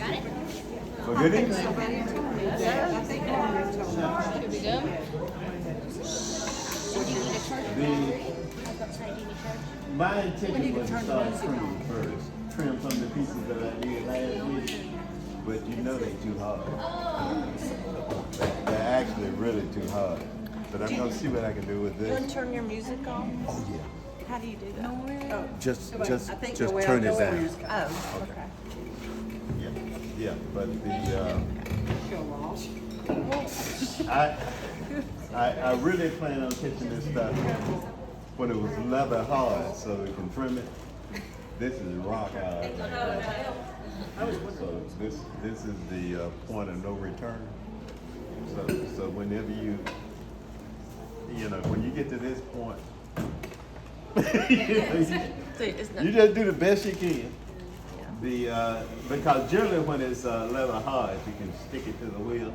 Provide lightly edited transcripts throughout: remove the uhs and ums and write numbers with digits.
For goodies? Should be good. My intention was to start trimming first. Trim some of the pieces that I did last week. But you know they too hard. They're actually really too hard. But I'm going to see what I can do with You want this. to turn your music on? Oh, yeah. How do you do that? Oh, Just turn it Nowhere. down. oh, okay. Yeah, yeah, but the, I really plan on catching this stuff when it was leather hard so we can trim it. This is rock hard. So this is the point of no return. So whenever when you get to this point, See, it's not, you just do the best you can. Because generally when it's leather hard, you can stick it to the wheel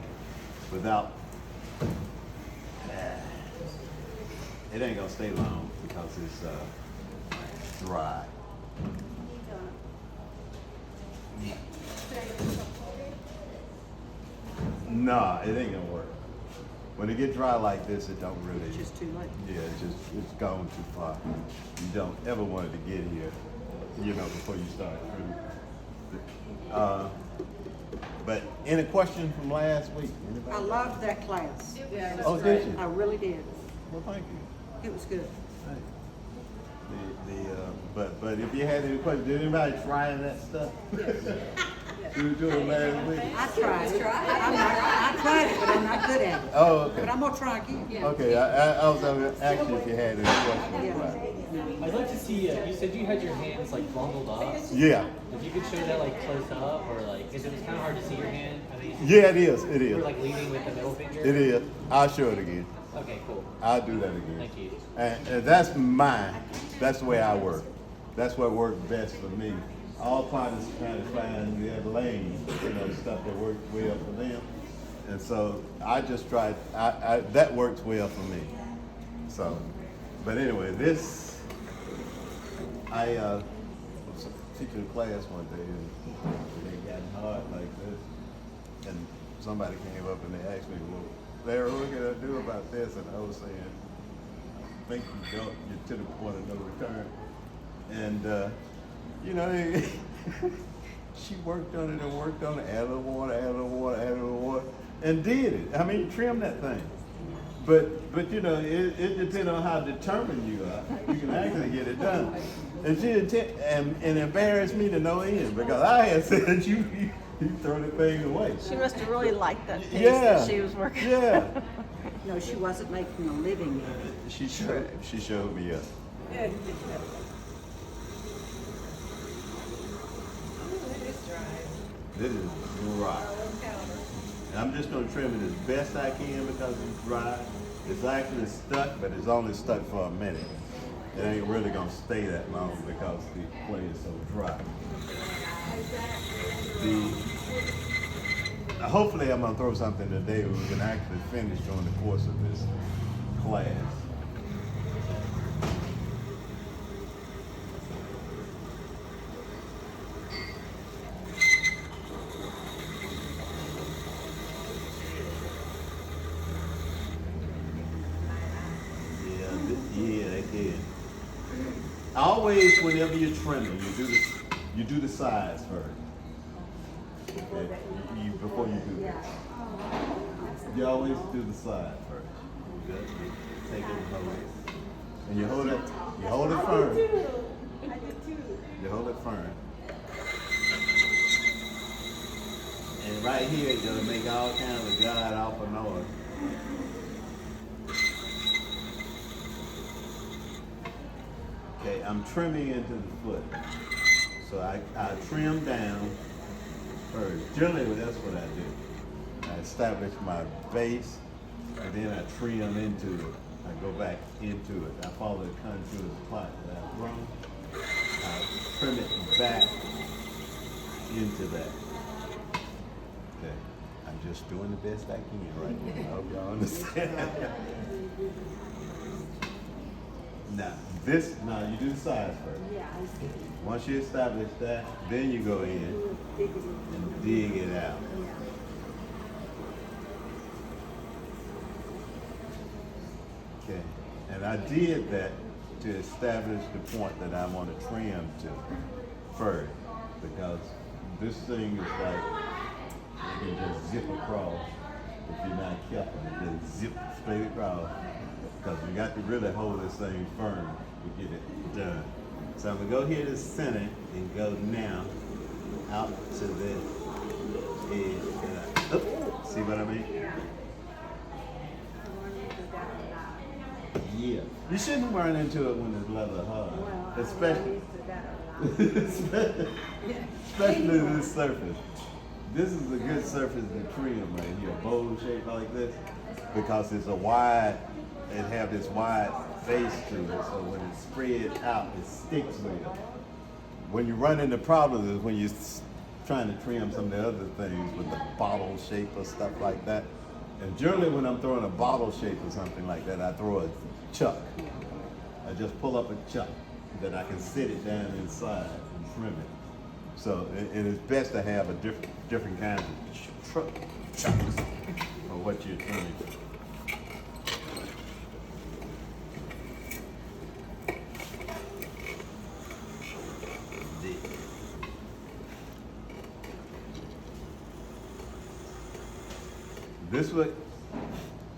without. It ain't gonna stay long because it's dry. Nah, it ain't gonna work. When it get dry like this, it don't really. It's just too late. Yeah, it's gone too far. You don't ever want it to get here, before you start trimming. But any question from last week? Anybody? I loved that class. Oh, did you? I really did. Well, thank you. It was good. Thank you. But if you had any questions, did anybody try that stuff? You were doing last week. I tried it. I tried it, but I'm not good at it. Oh, okay. But I'm gonna try again. Okay, I was going to ask you if you had any questions. Yeah. about it. I'd like to see, you said you had your hands like bundled up. Yeah. If you could show that like close up or like, because it was kind of hard to see your hand. I think Yeah, it is. It you is. were like leading with the middle finger. It is. I'll show it again. Okay, cool. I'll do that again. Thank you. And that's mine. That's the way I work. That's what works best for me. All clients trying to find their lane, stuff that works well for them. And so I just tried, that works well for me. So, but anyway, I was teaching a class one day and they got hard like this. And somebody came up and they asked me, well, Larry, what can I do about this? And I was saying, I think you're to the point of no return. And, she worked on it and worked on it, added a little water, added a little water, added a little water, and did it. I mean, trim that thing. But it depends on how determined you are. You can actually get it done. And she and embarrassed me to no end because I had said you throw the thing away. She must have really liked that piece Yeah. that she was working. Yeah. No, she wasn't making a living at it. She showed me up. This is dry. And I'm just gonna trim it as best I can because it's dry. It's actually stuck, but it's only stuck for a minute. It ain't really gonna stay that long because the clay is so dry. Hopefully I'm gonna throw something today we can actually finish during the course of this class. Yeah, they did. Always, whenever you're trimming, you do the sides first. Okay? Before you do that. You always do the side first. You take it and hold it. And you hold it firm. You hold it firm. And right here, you're gonna make all kinds of god awful noise. Okay, I'm trimming into the foot. So I trim down first. Generally, that's what I do. I establish my base, and then I trim into it. I go back into it. I follow the contour of the plot that I've grown. I trim it back into that. Okay, I'm just doing the best I can right now. I hope y'all understand. Now you do the sides first. Yeah, I see. Once you establish that, then you go in and dig it out. Okay, and I did that to establish the point that I want to trim to first, because this thing is like, you can just zip across if you're not careful. You just zip straight across, because you got to really hold this thing firm to get it done. So I'm gonna go here to the center and go now out to this edge. See what I mean? Yeah. You shouldn't run into it when it's leather hard, especially this surface. This is a good surface to trim right here, bowl shape like this, because it's a wide, it have this wide face to it, so when it's spread out, it sticks well. When you run into problems is when you're trying to trim some of the other things with the bottle shape or stuff like that. And generally when I'm throwing a bottle shape or something like that, I throw a chuck. I just pull up a chuck that I can sit it down inside and trim it. So it is best to have a different kinds of chucks for what you're trimming.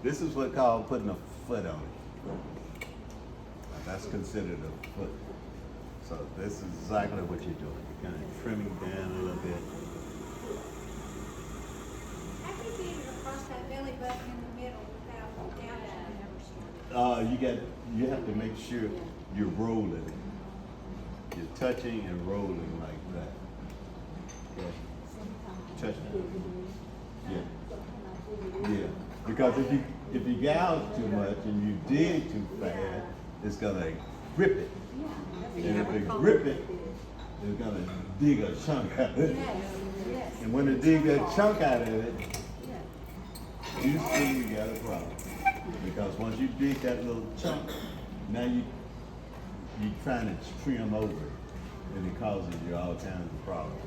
This is what called putting a foot on it. That's considered a foot. So this is exactly what you're doing. You're kind of trimming down a little bit. How do you get it across that belly button in the middle without You have to make sure you're rolling it. You're touching and rolling like that. Okay. Touching. Yeah. Yeah. Because if you gouge too much and you dig too fast, it's gonna grip it. And if it grip it, it's gonna dig a chunk out of it. And when it dig a chunk out of it, you see you got a problem. Because once you dig that little chunk, now you're trying to trim over it, and it causes you all kinds of problems.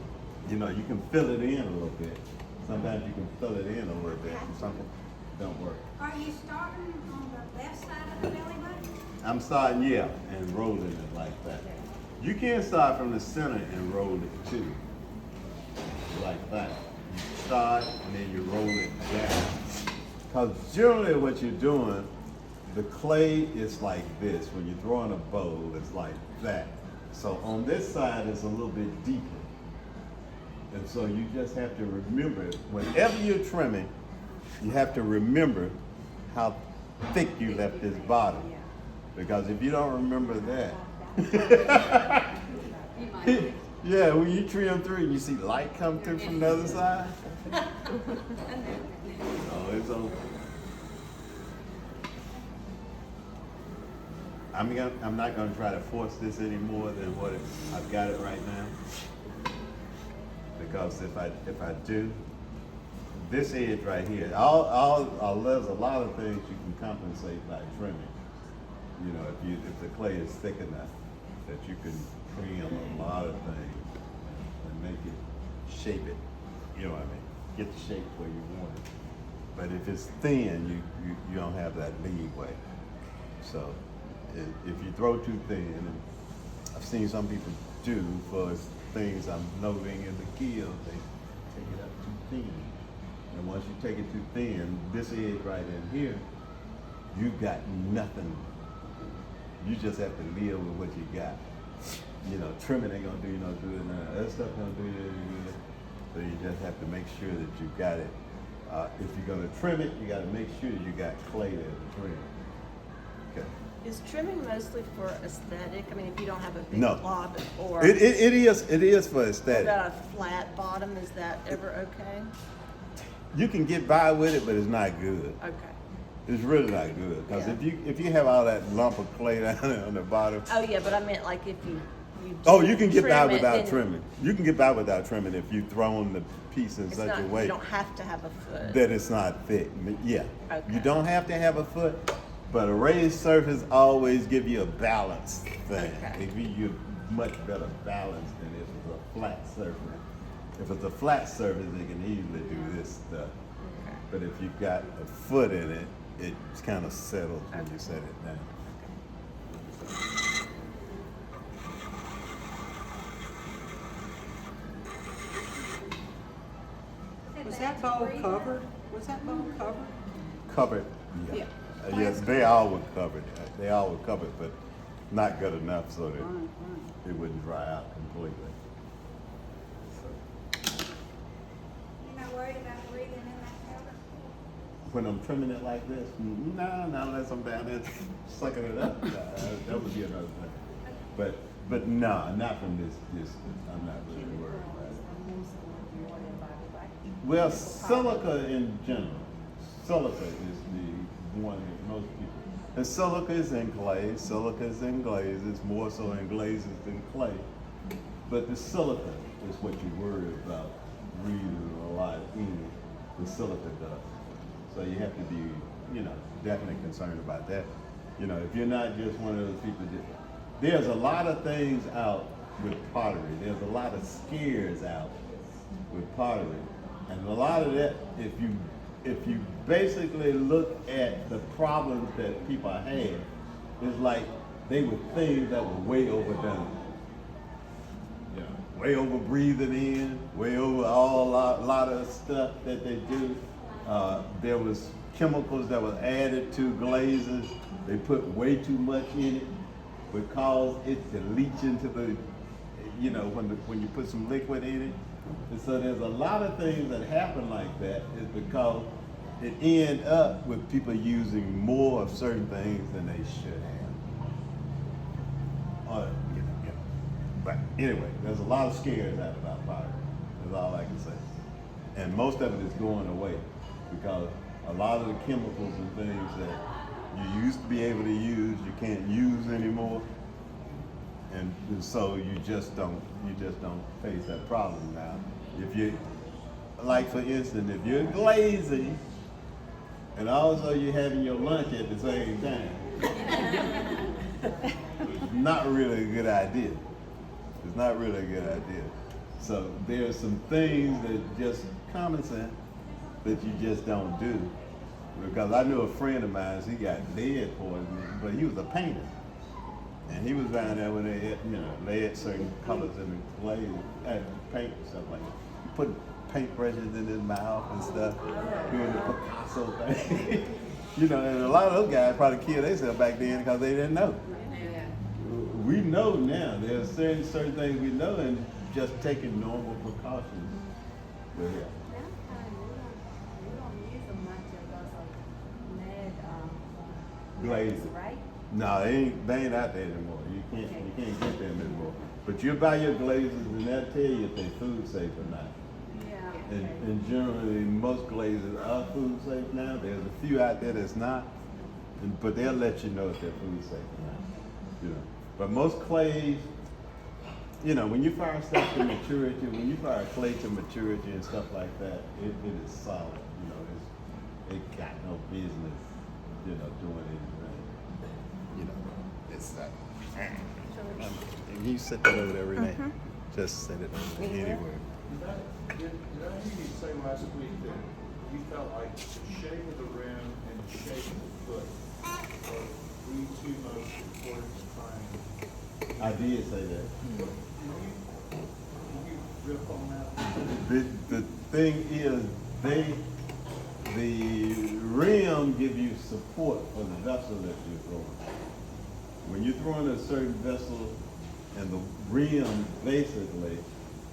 You know, you can fill it in a little bit. Sometimes you can fill it in a little bit, and something don't work. Are you starting on the left side of the belly button? I'm starting, yeah, and rolling it like that. You can start from the center and roll it too, like that. You start and then you roll it down. Because generally what you're doing, the clay is like this. When you're throwing a bowl, it's like that. So on this side, it's a little bit deeper. And so you just have to remember, whenever you're trimming, you have to remember how thick you left this bottom. Because if you don't remember that, yeah, when you trim through and you see light come through from the other side, oh, it's over. I'm not going to try to force this any more than what I've got it right now. Because if I do, this edge right here, there's a lot of things you can compensate by trimming. You know, if the clay is thick enough that you can trim a lot of things and make it, shape it. You know what I mean? Get the shape where you want it. But if it's thin, you don't have that leeway. So if you throw too thin, and I've seen some people do for things I'm noting in the kill, they take it up too thin. And once you take it too thin, this edge right in here, you got nothing. You just have to live with what you got. You know, trimming ain't gonna do you no good, and other stuff gonna do you no good. So you just have to make sure that you got it. If you're gonna trim it, you gotta make sure you got clay there to trim. Okay. Is trimming mostly for aesthetic? I mean, if you don't have a big No. blob, or It is for aesthetic. got a flat bottom, is that ever okay? You can get by with it, but it's not good. Okay. It's really not good, because Yeah. if you have all that lump of clay down there on the bottom. Oh yeah, but I meant like if you Oh, you can get by trim it, without then trimming. You can get by without trimming if you've thrown the piece in It's such not, a way you don't have to have a foot. that it's not thick. Yeah. Okay. You don't have to have a foot, but a raised surface always give you a balanced thing. Okay. It gives you much better balance than if it's a flat surface. If it's a flat surface, they can easily do this stuff. But if you've got a foot in it, it kind of settles when you set it down. Was that bowl covered? Was that bowl covered? Covered, yeah. Yeah. Yes, they all were covered. They all were covered, but not good enough so that Right. it wouldn't dry out completely. So, You're not worried about breathing in that cover? when I'm trimming it like this, no, not unless I'm down there sucking it up. That would be another thing. But no, not from this distance. I'm not really worried about it. Well, silica in general. Silica is the one that most people. And silica is in clay. Silica is in glazes, more so in glazes than clay. But the silica is what you worry about breathing a lot in it. The silica does. So you have to be, definitely concerned about that. If you're not just one of those people there's a lot of things out with pottery. There's a lot of scares out with pottery. And a lot of that, if you basically look at the problems that people had, it's like they were things that were way overdone. Way over breathing in, way over a lot of stuff that they do. There was chemicals that were added to glazes. They put way too much in it, would cause it to leach into the, when you put some liquid in it. And so there's a lot of things that happen like that is because it end up with people using more of certain things than they should have. But anyway, there's a lot of scares out about pottery. That's all I can say. And most of it is going away because a lot of the chemicals and things that you used to be able to use, you can't use anymore. And so you just don't face that problem now. If you, like for instance, if you're glazing and also you're having your lunch at the same time, it's not really a good idea. It's not really a good idea. So there's some things that just common sense that you just don't do. Because I knew a friend of mine, he got lead poisoning, but he was a painter. And he was down there when they had certain colors in the clay, paint and stuff like that. He put paintbrushes in his mouth and stuff, doing the Picasso thing. And a lot of those guys probably killed themselves back then because they didn't know. We know now. There's certain things we know, and just taking normal precautions. But yeah. Glazes. Right? No, they ain't out there anymore. You can't get them anymore. But you buy your glazes and they'll tell you if they're food safe or not. Yeah. And generally most glazes are food safe now. There's a few out there that's not. But they'll let you know if they're food safe or not. But most clays, when you fire stuff to maturity, when you fire clay to maturity and stuff like that, it is solid. It got no business, doing anything. It's like, and you set that over there, Renee. Just set it over there anywhere. Did I hear you say last week that you felt like the shape of the rim and the shape of the foot are the two most important things? I did say that. Can you riff on that? The thing is, the rim give you support for the vessel that you're throwing. When you're throwing a certain vessel and the rim basically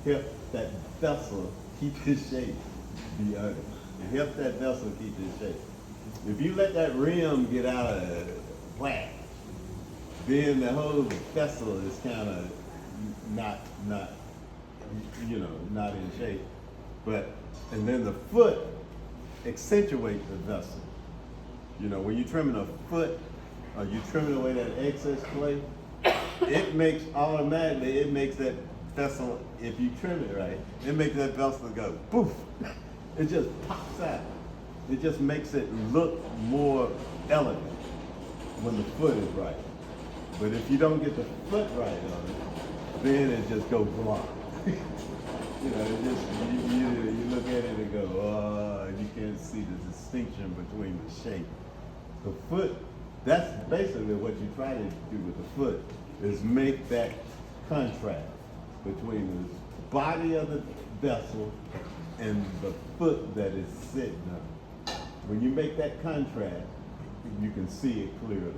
help that vessel keep its shape, be honest. It helps that vessel keep its shape. If you let that rim get out of whack, then the whole vessel is kind of not in shape. And then the foot accentuates the vessel. When you're trimming a foot, or you're trimming away that excess clay, it makes that vessel, if you trim it right, it makes that vessel go poof. It just pops out. It just makes it look more elegant when the foot is right. But if you don't get the foot right on it, then it just goes wrong. You know, it just, you look at it and go, you can't see the distinction between the shape. The foot, that's basically what you try to do with the foot, is make that contrast between the body of the vessel and the foot that is sitting on. When you make that contrast, you can see it clearly.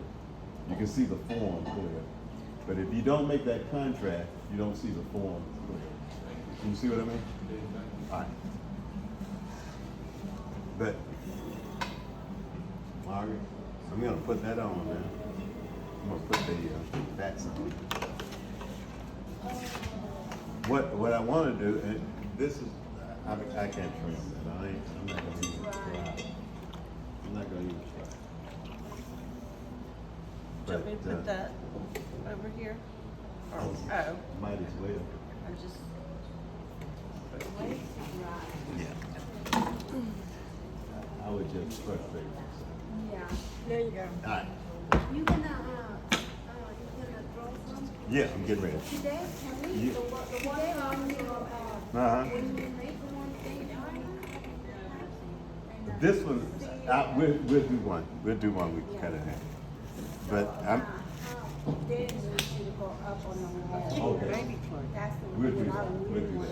You can see the form clearly. But if you don't make that contrast, you don't see the form clearly. You see what I mean? All right. But, Margaret, I'm gonna put that on now. I'm gonna put the backs on. What I wanna do, and this is, I can't trim that. I'm not gonna even try. I'm not gonna even try. Do you want me to put that over here? Or, oh, Might as well. I'm just, Yeah. I would just frustrate myself. Yeah. there you go. All right. You gonna throw some? Yeah, I'm getting ready. Today, can we, You- the one Uh-huh. when you make the one thing, This one, we'll do one. We'll do one. We can cut it in. But I'm. then you should go up on the wall. Okay. That's the We'll do one that. I We'll do that.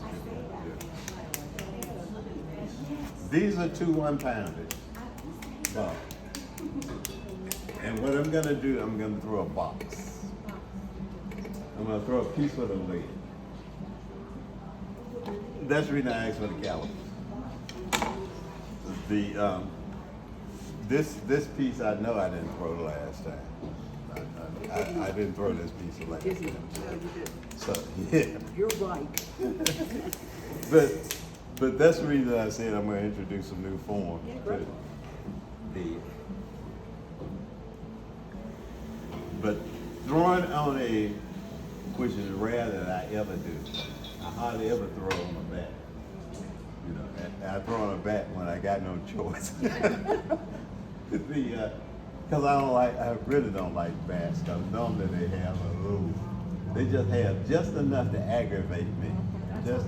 I say that. These are 2 1-pounders. Bob. And what I'm gonna do, I'm gonna throw a box. I'm gonna throw a piece with a lid. That's the reason I asked for the calipers. The this piece I know I didn't throw the last time. I didn't throw this piece the last Isn't it? time. No, you did. So yeah. You're right. But that's the reason I said I'm going to introduce some new form to the. But throwing on a, which is rare that I ever do, I hardly ever throw on a bat. You know, and I throw on a bat when I got no choice. Because I really don't like bats, because normally they have a little, they just have just enough to aggravate me. Just,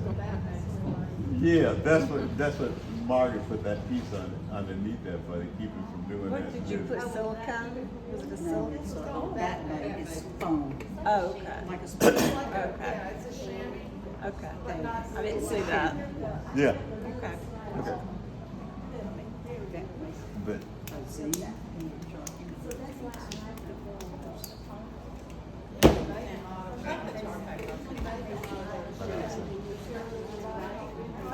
yeah, that's what Margaret put that piece underneath there for, to keep it from doing that. What did you put, silicone? Was it a silicone? That bag is foam, Oh, okay. like a spoon. Okay. Okay. I didn't see that. Yeah, Okay. okay. But, See?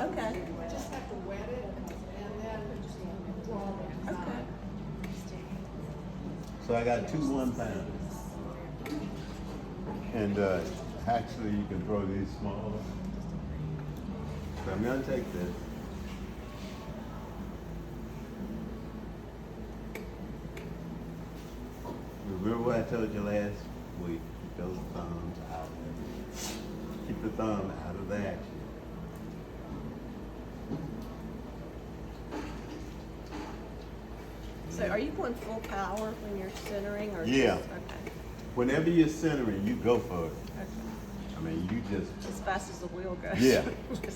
Okay. Okay. so I got 2 1-pounders. And actually you can throw these smaller. So I'm gonna take this. Remember what I told you last week? Keep those thumbs out. Keep the thumb out of the action. So are you going full power when you're centering or? Yeah. Just, okay. Whenever you're centering, you go for it. Okay. I mean, you just, As fast as the wheel goes. yeah,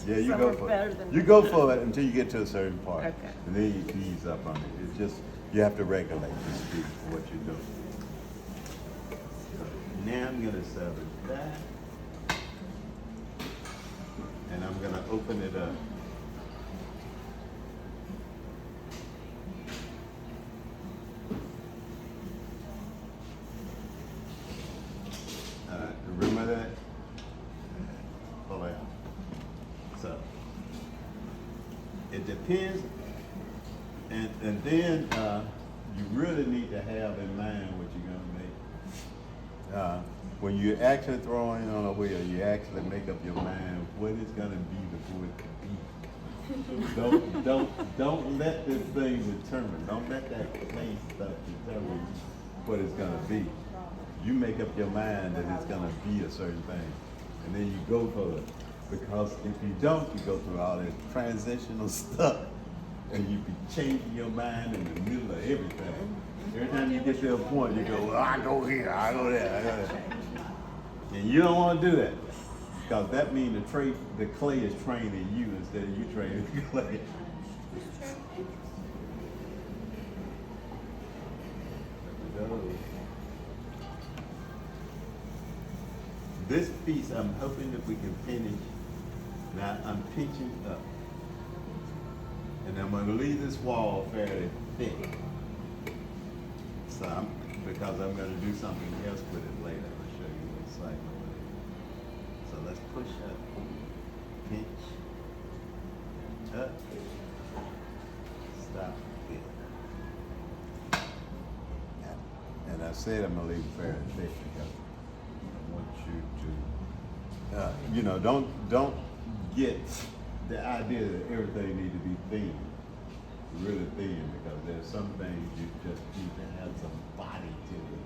yeah, you Some go are for better it. than You go for it until you get to a certain part. Okay. And then you ease up on it. It's just, you have to regulate the speed of what you're doing. Now I'm gonna set it back. And I'm gonna open it up. Remember that? Pull out. So it depends, and then you really need to have in mind what you're gonna make. When you're actually throwing on a wheel, you actually make up your mind what it's gonna be before it can be. Don't let this thing determine. Don't let that play stuff determine what it's gonna be. You make up your mind that it's gonna be a certain thing, and then you go for it. Because if you don't, you go through all this transitional stuff, and you be changing your mind in the middle of everything. Every time you get to a point, you go, well, I go here, I go there, I go there. And you don't want to do that. Because that means the clay is training you instead of you training the clay. There we go. This piece, I'm hoping that we can finish. Now I'm pitching up. And I'm gonna leave this wall fairly thick. So because I'm gonna do something else with it later. I'll show you what it's like. So let's push up, pinch, up, stop, again. And I said I'm gonna leave it fairly thick because I want you to, don't get the idea that everything needs to be thin, really thin, because there's some things you just need to have some body to it.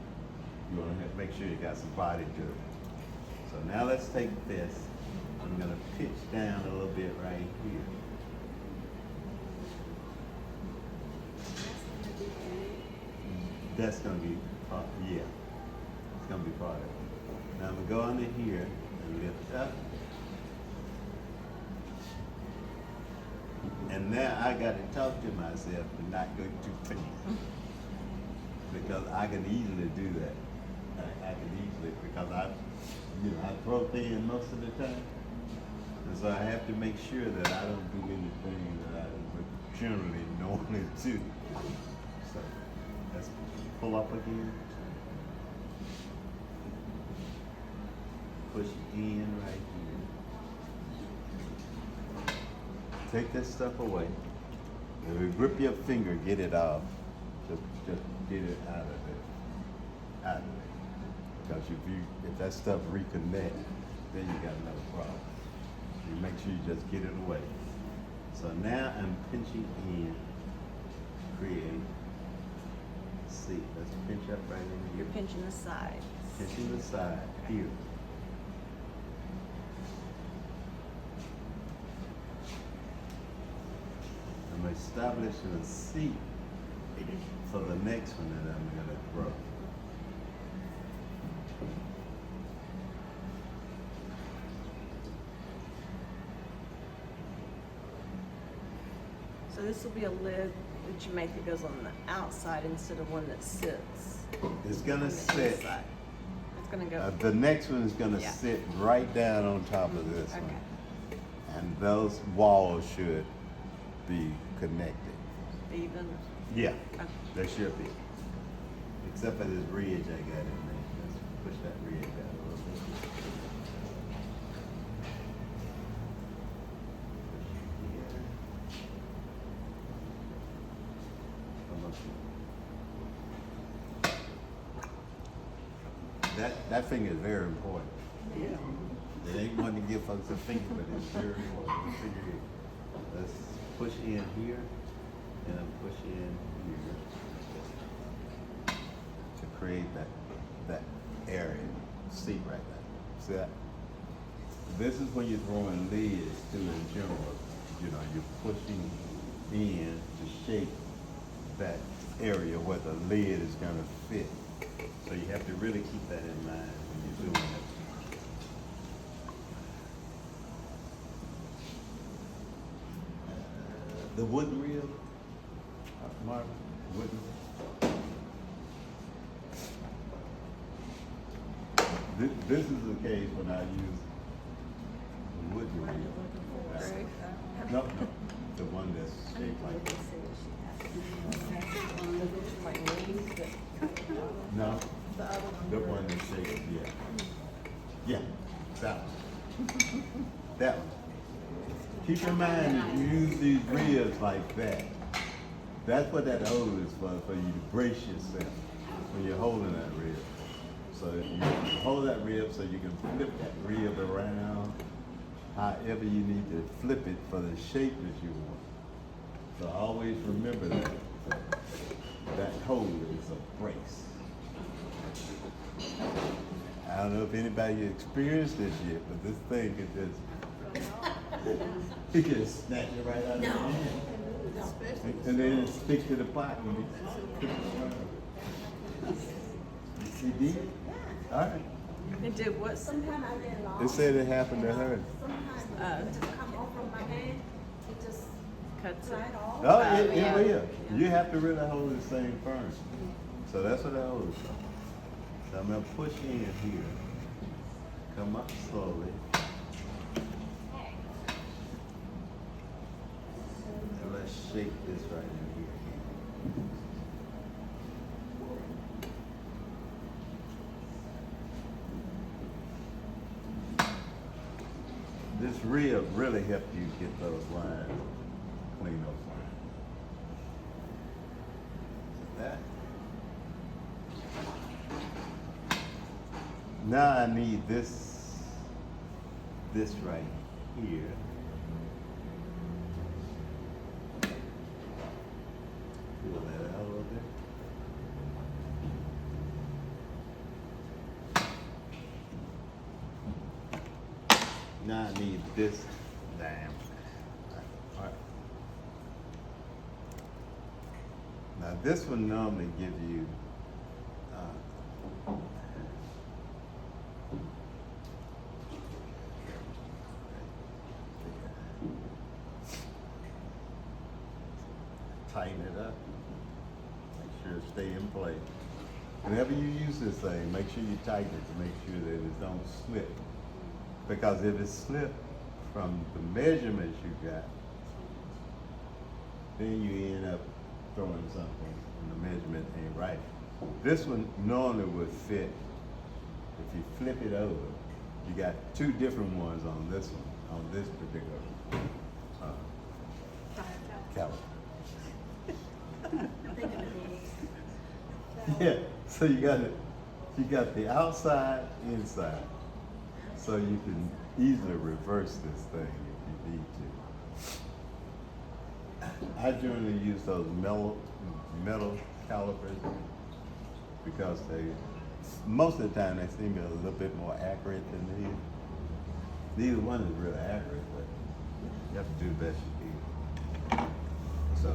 You want to make sure you got some body to it. So now let's take this. I'm going to pitch down a little bit right here. That's going to be part, yeah. It's going to be part of it. Now I'm going to go under here and lift up. And now I got to talk to myself to not go too thin. Because I can easily do that. I can easily, because I throw thin most of the time. And so I have to make sure that I don't do anything that I would generally normally do. So let's pull up again. Push in right here. Take that stuff away. If you grip your finger, get it off. Just get it out of it. Out of it. Because if that stuff reconnect, then you got another problem. You make sure you just get it away. So now I'm pinching in, create. See, let's pinch up right in here. You're pinching the sides. Pinching the side here. I'm establishing a seat for the next one that I'm going to throw. So this will be a lid that you make that goes on the outside instead of one that sits It's going on to the sit. inside. It's gonna go. The next one is going to Yeah. sit right down on top of this Okay. one. And those walls should be connected. Even. Yeah, Okay. they should be. Except for this ridge I got in there. Let's push that ridge out a little bit. That finger is very important. Yeah. It ain't one to give folks a finger, but it's very important. Let's push in here and push in here to create that area. See right there. See that? This is when you're throwing lids too in general. You're pushing in to shape that area where the lid is going to fit. So you have to really keep that in mind when you're doing it. The wooden reel, Mark, wooden. This is the case when I use the wooden reel. No, the one that's shaped like this. No, the one that's shaped, yeah. Yeah, that one. That one. Keep in mind that you use these ribs like that. That's what that hole is for you to brace yourself when you're holding that rib. So you hold that rib so you can flip that rib around however you need to flip it for the shape that you want. So always remember that. That hole is a brace. I don't know if anybody experienced this yet, but this thing can you can snatch it right out of your hand. And then it stick to the pot when you flip it around. You did? All right. It did what? Sometimes I get lost. It said it happened to her. Sometimes it just come off from my hand, it just Cuts it. slide off. Oh, it yeah. will. You have to really hold this thing firm. So that's what I hold it for. So I'm gonna push in here. Come up slowly. And let's shake this right in here. This rib really helped you get those lines, clean those lines. That. Now I need this right here. Pull that out a little bit. Now I need this damn. All right. Now this one normally give you tighten it up. Make sure it stay in place. Whenever you use this thing, make sure you tighten it to make sure that it don't slip. Because if it slips from the measurements you got, then you end up throwing something and the measurement ain't right. This one normally would fit. If you flip it over, you got two different ones on this one, on this particular caliper. Yeah, so you got the outside, inside. So you can easily reverse this thing if you need to. I generally use those metal calipers because most of the time they seem to be a little bit more accurate than these. Neither one is really accurate, but you have to do the best you can. So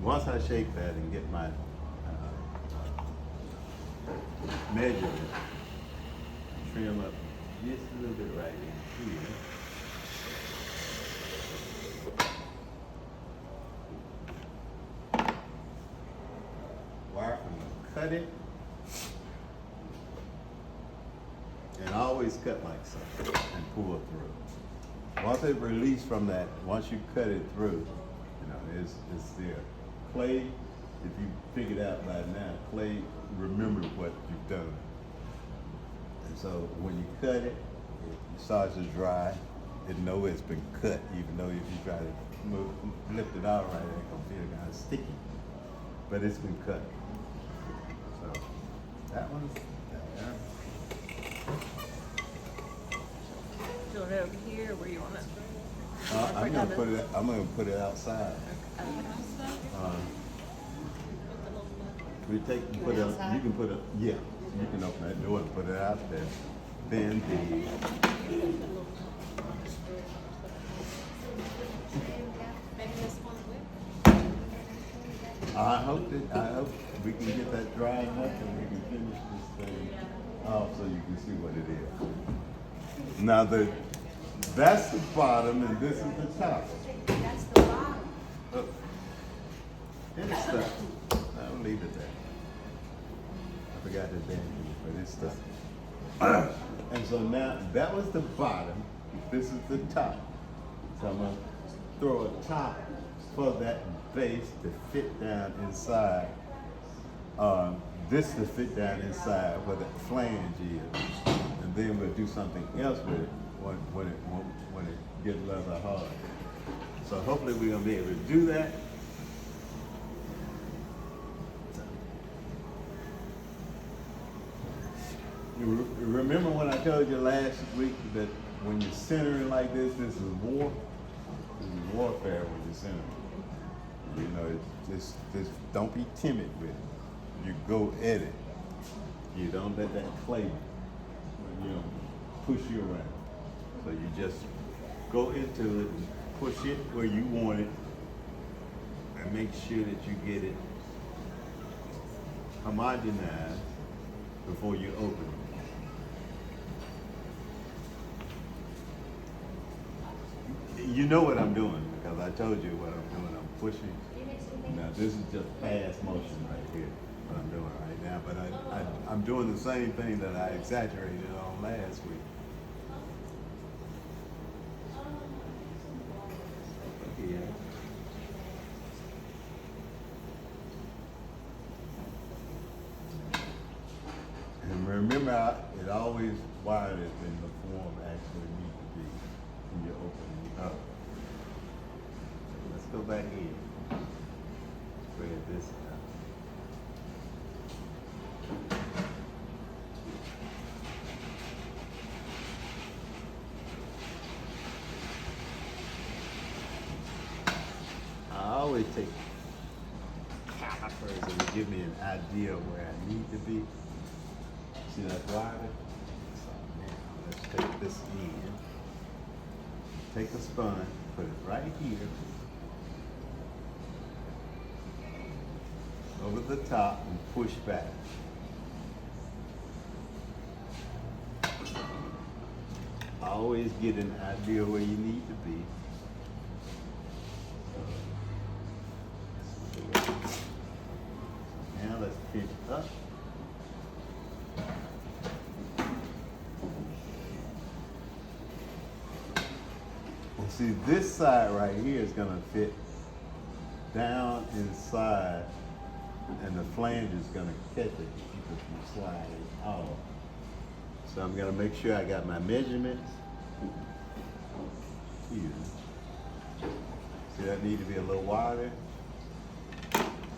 once I shake that and get my measurement, trim up just a little bit right in here. Wire, I'm gonna cut it. And always cut like so and pull it through. Once it released from that, once you cut it through, you know, it's there. Clay, if you figured out by now, clay remember what you've done. And so when you cut it, it starts to dry. It know it's been cut, even though if you try to lift it out right, it's gonna feel kind of sticky. But it's been cut. So that one's Do you want it over here, or where you want it? I'm gonna put it outside. You can put it, yeah, you can open that door and put it out there. Then I hope we can get that dry enough and we can finish this thing off so you can see what it is. Now that's the bottom and this is the top. That's the bottom. It's stuff. I'll leave it there. I forgot the damn thing, but it's stuff. And so now that was the bottom. This is the top. So I'm gonna throw a top for that base to fit down inside. This to fit down inside where the flange is, and then we'll do something else with it when it gets rather hard. So hopefully we're gonna be able to do that. You remember when I told you last week that when you're centering like this is war. This is warfare when you're centering. You know, just don't be timid with it. You go at it. You don't let that clay, push you around. So you just go into it and push it where you want it, and make sure that you get it homogenized before you open it. you know what I'm doing because I told you what I'm doing. I'm pushing. You mix anything? Now this is just fast motion right here, what I'm doing right now. But I'm doing the same thing that I exaggerated on last week. Yeah. And remember, it always wired it in the form actually needs to be when you're opening up. Let's go back in. Spread this out. I always take calipers and they give me an idea of where I need to be. See that wider? So now let's take this in. Take the spine, put it right here. Over the top and push back. Always get an idea where you need to be. Now let's pinch up. And see, this side right here is gonna fit down inside, and the flange is gonna catch it to keep it from sliding off. So I'm gonna make sure I got my measurements here. See, that need to be a little wider.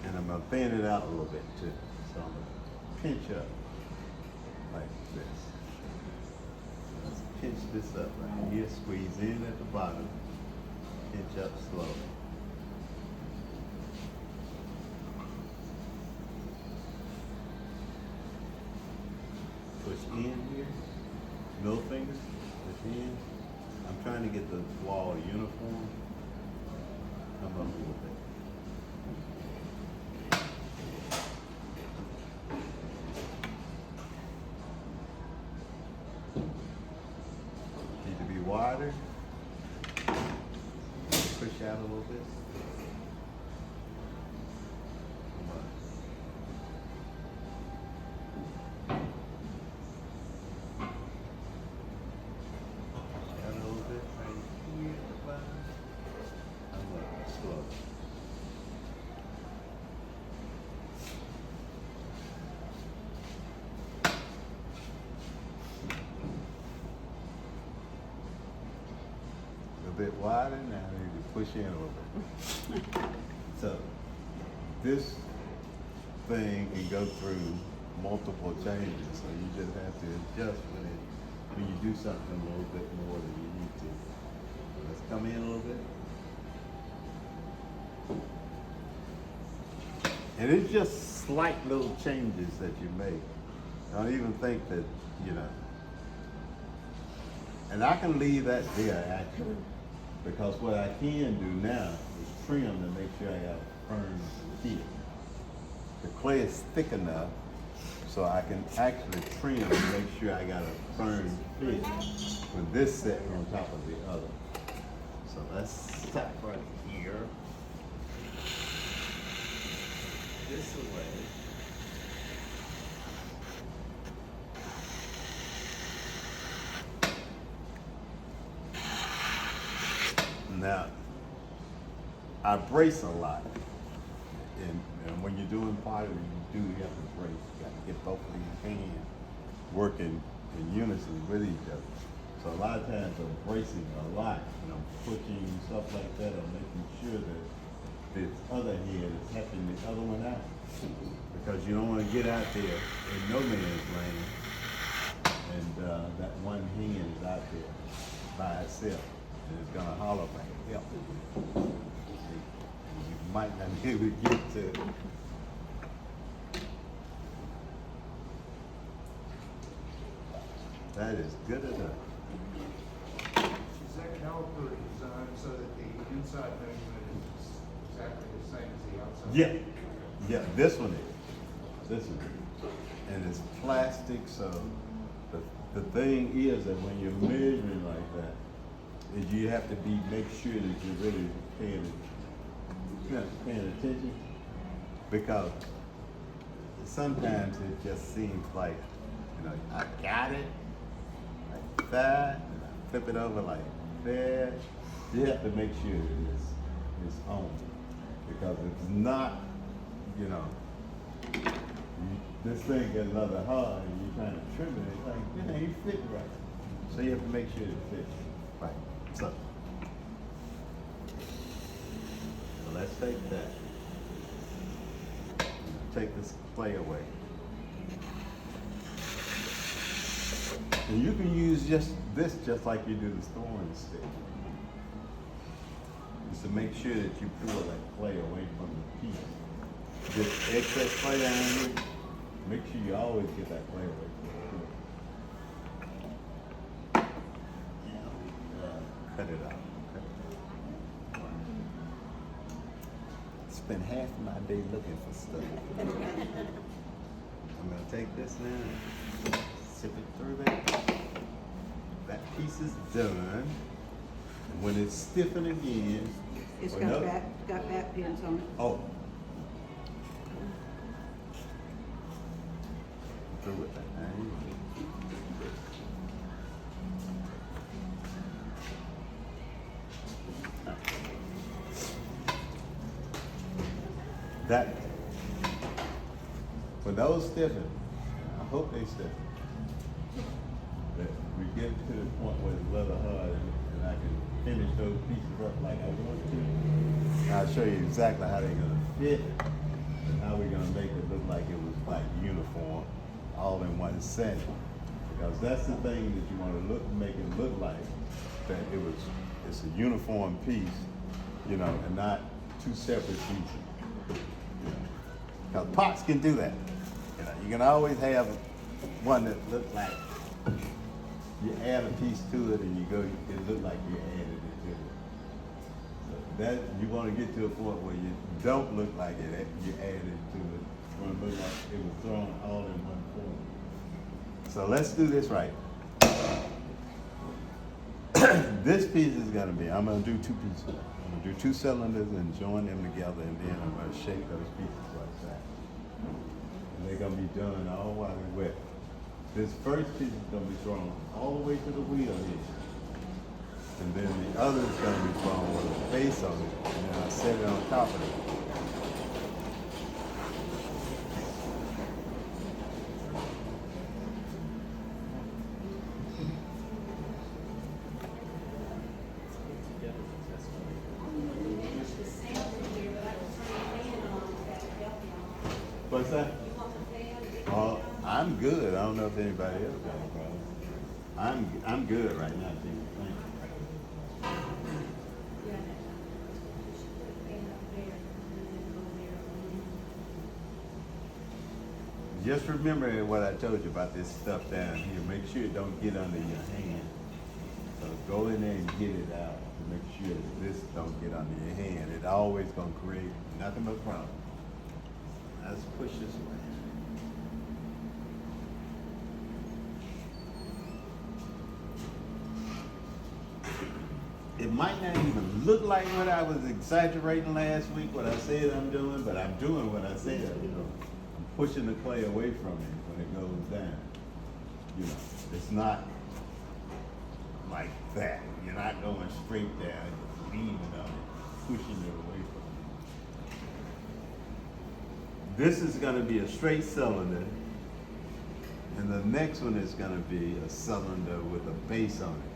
And I'm gonna thin it out a little bit too. So I'm gonna pinch up like this. Let's pinch this up right here, squeeze in at the bottom, pinch up slowly. Push in here, middle finger, push in. I'm trying to get the wall uniform. Come up a little bit. Need to be wider. Push out a little bit. Come on. Out a little bit right here at the bottom. Come on, slow. A bit wider, now I need to push in a little bit. So this thing can go through multiple changes, so you just have to adjust when you do something a little bit more than you need to. Let's come in a little bit. And it's just slight little changes that you make. I don't even think that, you know. And I can leave that there actually, because what I can do now is trim to make sure I got a firm fit. The clay is thick enough so I can actually trim to make sure I got a firm fit with this set on top of the other. So let's stop right here. This away. Now, I brace a lot. And when you're doing pottery, you have to brace. You got to get both of these hands working in unison with each other. So a lot of times I'm bracing a lot, and I'm pushing stuff like that. I'm making sure that this other hand is helping the other one out. Because you don't want to get out there in no man's land, and that one hand is out there by itself. And it's gonna holler back help. You might not be able to get to it. That is good enough. Is that caliper designed so that the inside measurement is exactly the same as the outside? Yeah, yeah, this one is. This one is. And it's plastic, so the thing is that when you're measuring like that, is you have to make sure that you're really paying attention, because sometimes it just seems like, you know, I got it like that, and I flip it over like that. You have to make sure that it's on, because if it's not, you know, this thing gets another hard and you're trying to trim it, it's like, it ain't fit right. So you have to make sure it fits right. So let's take that. Take this clay away. And you can use just like you do the thorn stick. Just to make sure that you pull that clay away from the piece. Just excess clay down here. Make sure you always get that clay away from the piece. Cut it out. Okay. Spend half of my day looking for stuff. I'm gonna take this now, sip it through there. That piece is done. And when it's stiffened again, It's well, got back pins on it. oh. Through with that. That, when those stiffen, I hope they stiffen, that we get to the point where it's leather hard and I can finish those pieces up like I want to. I'll show you exactly how they're gonna fit and how we're gonna make it look like it was like uniform, all in one set. Because that's the thing that you want to make it look like, that it's a uniform piece, you know, and not two separate pieces. Because pots can do that. You know, you can always have one that looks like you add a piece to it and it looks like you added it to it. So that you want to get to a point where you don't look like you added to it. You want to look like it was thrown all in one corner. So let's do this right. This piece is gonna be, I'm gonna do two pieces. I'm gonna do two cylinders and join them together, and then I'm gonna shape those pieces like that. And they're gonna be done all while they're wet. This first piece is gonna be thrown all the way to the wheel here. And then the other is gonna be thrown with a base on it, and then I'll set it on top of it. What's that? Oh, I'm good. I don't know if anybody else got a problem. I'm good right now, thank you. Just remember what I told you about this stuff down here. Make sure it don't get under your hand. So go in there and get it out to make sure that this don't get under your hand. It always gonna create nothing but problems. Let's push this away. It might not even look like what I was exaggerating last week, what I said I'm doing, but I'm doing what I said, you know. I'm pushing the clay away from it when it goes down. You know, it's not like that. You're not going straight down, you're leaning on it, pushing it away from it. This is going to be a straight cylinder, and the next one is going to be a cylinder with a base on it.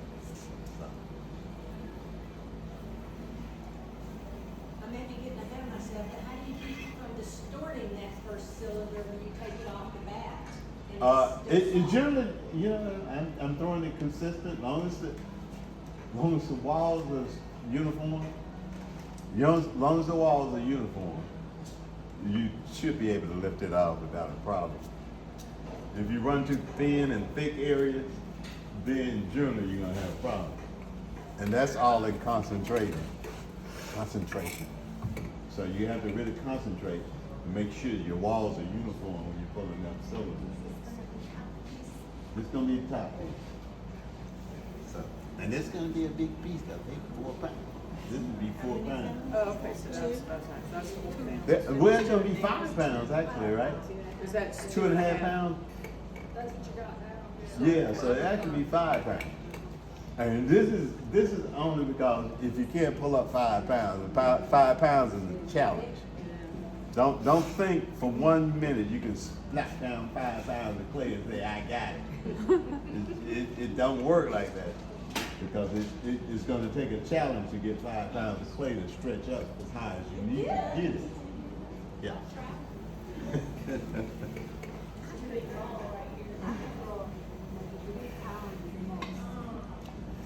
I may be getting ahead of myself, but how do you keep from distorting that first cylinder when you take it off the bat? And It generally, you know, I'm throwing it consistent, long as the walls are uniform. Long as the walls are uniform, you should be able to lift it off without a problem. If you run too thin and thick areas, then generally you're gonna have a problem. And that's all in concentration. So you have to really concentrate and make sure your walls are uniform when you're pulling up cylinders. This is gonna be the top piece. So And it's gonna be a big piece, I think, 4 pounds. This would be 4 pounds. Oh, okay, so that's 4 pounds. Well, it's gonna be 5 pounds actually, right? Is that 2.5 pounds? That's what you got now. Yeah, so it actually be 5 pounds. And this is only because if you can't pull up 5 pounds, 5 pounds is a challenge. Don't think for 1 minute you can slap down 5 pounds of clay and say, I got it. It don't work like that. Because it's gonna take a challenge to get 5 pounds of clay to stretch up as high as you need to get it. Yeah.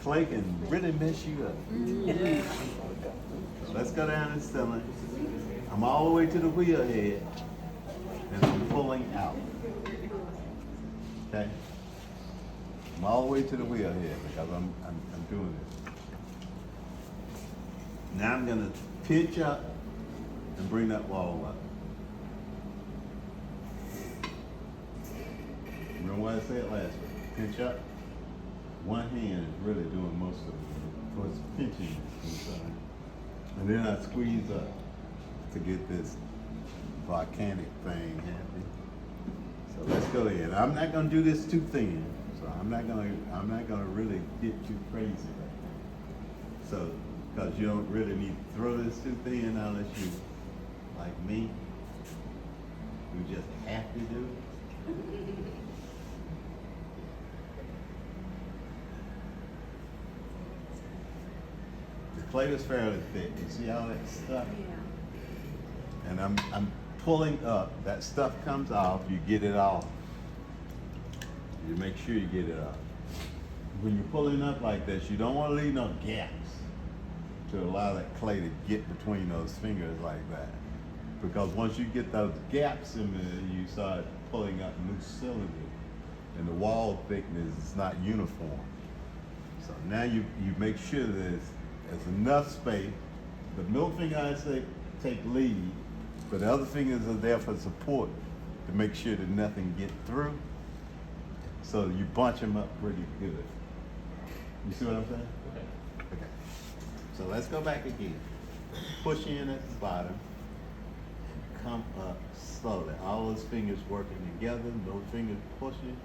Clay can really mess you up. So let's go down and cylinder. I'm all the way to the wheel head, and I'm pulling out. Okay? I'm all the way to the wheel head because I'm doing this. Now I'm gonna pitch up and bring that wall up. Remember what I said last week? Pinch up. One hand is really doing most of it towards pinching inside. And then I squeeze up to get this volcanic thing happy. So let's go ahead. I'm not gonna do this too thin. So I'm not gonna really get too crazy right now. So because you don't really need to throw this too thin unless you like me. You just have to do it. The clay was fairly thick. You see all that stuff? And I'm pulling up. That stuff comes off. You get it off. You make sure you get it off. When you're pulling up like this, you don't want to leave no gaps to allow that clay to get between those fingers like that. Because once you get those gaps in there, you start pulling up loose cylinders, and the wall thickness is not uniform. So now you make sure there's enough space. The middle finger, I say, take lead, but the other fingers are there for support to make sure that nothing gets through. So you bunch them up pretty good. You see what I'm saying? Okay. Okay. So let's go back again. Push in at the bottom and come up slowly. All those fingers working together, those fingers pushing,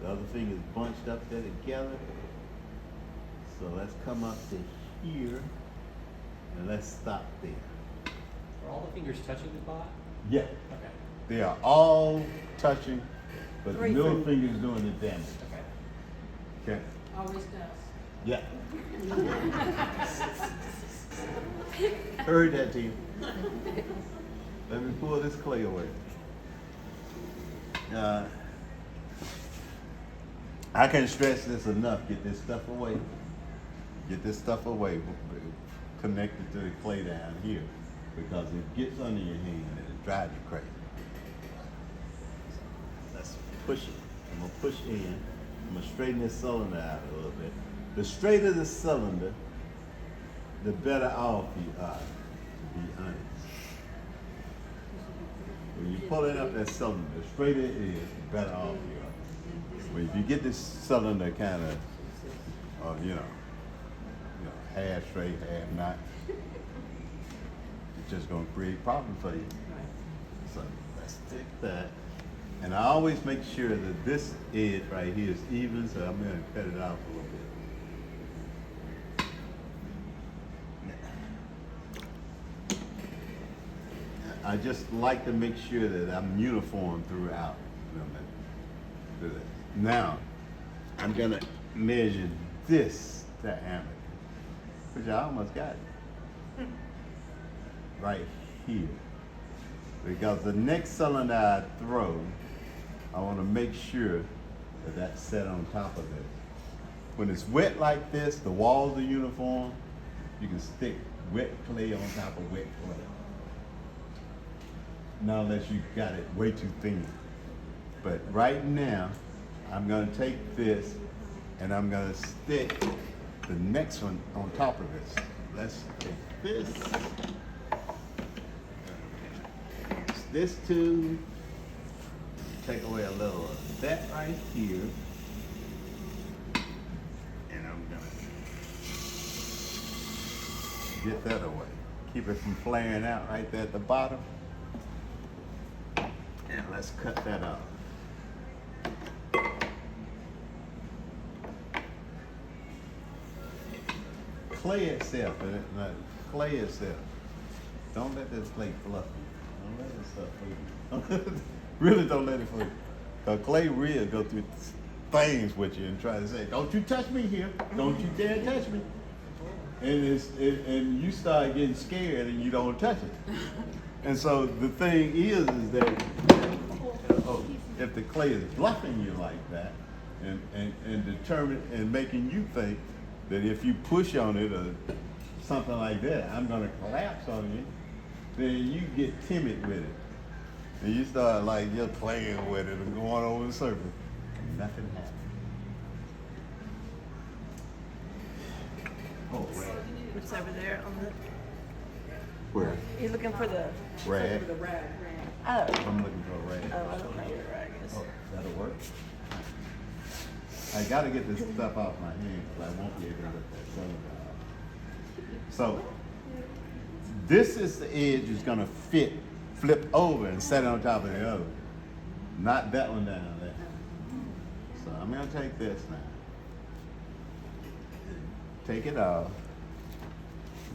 the other fingers bunched up there together. So let's come up to here and let's stop there. Are all the fingers touching the pot? Yeah, Okay. they are all touching, but the Three middle fingers. finger is doing the damage. Okay. Okay? Always does. Yeah. Heard that, team. Let me pull this clay away. I can't stress this enough. Get this stuff away. Get this stuff away. Connect it to the clay down here. Because it gets under your hand and it drives you crazy. So let's push it. I'm gonna push in. I'm gonna straighten this cylinder out a little bit. The straighter the cylinder, the better off you are, to be honest. When you pull it up that cylinder, the straighter it is, the better off you are. But if you get this cylinder kind of, half straight, half not, it's just gonna create problems for you. So let's take that. And I always make sure that this edge right here is even, so I'm gonna cut it off a little bit. I just like to make sure that I'm uniform throughout. Now, I'm gonna measure this diameter, which I almost got it. Right here. Because the next cylinder I throw, I want to make sure that that's set on top of this. When it's wet like this, the walls are uniform, you can stick wet clay on top of wet clay. Not unless you got it way too thin. But right now, I'm going to take this and I'm going to stick the next one on top of this. Let's take this. This too. Take away a little of that right here. And I'm gonna Get that away. Keep it from flaring out right there at the bottom. And let's cut that off. Clay itself, clay itself. Don't let this clay fluff you. Don't let this stuff fool you. Really don't let it fool you. Because clay real go through things with you and try to say, don't you touch me here. Don't you dare touch me. And you start getting scared and you don't touch it. And so the thing is that if the clay is bluffing you like that and determined and making you think that if you push on it or something like that, I'm gonna collapse on you, then you get timid with it. And you start like just playing with it and going over in circles. Nothing happens. Oh, rag. What's over there on the, Where? you're looking for the, Rag. The rag. oh, I'm looking for a rag. oh, I don't know where the rag is. Oh, that'll work. I gotta get this stuff off my hands, because I won't be able to lift that cylinder off. So, this is the edge is gonna flip over and set it on top of the other. Not that one down there. So I'm gonna take this now. Take it off.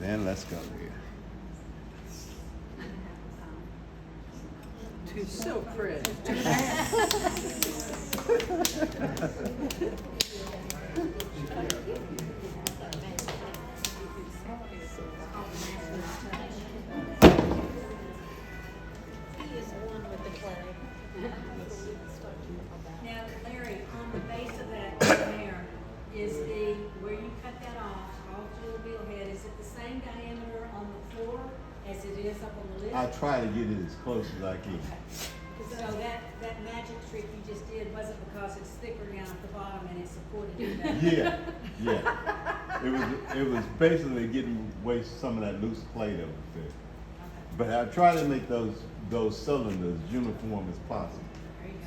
Then let's go here. Too so pretty. He is one with the clay. Now, Larry, on the base of that there, is where you cut that off, all through the bill head, is it the same diameter on the floor as it is up on the lip? I try to get it as close as I can. So that magic trick you just did wasn't because it's thicker down at the bottom and it supported you better? Yeah. It was basically getting away some of that loose clay that was there. But I try to make those cylinders uniform as possible. There you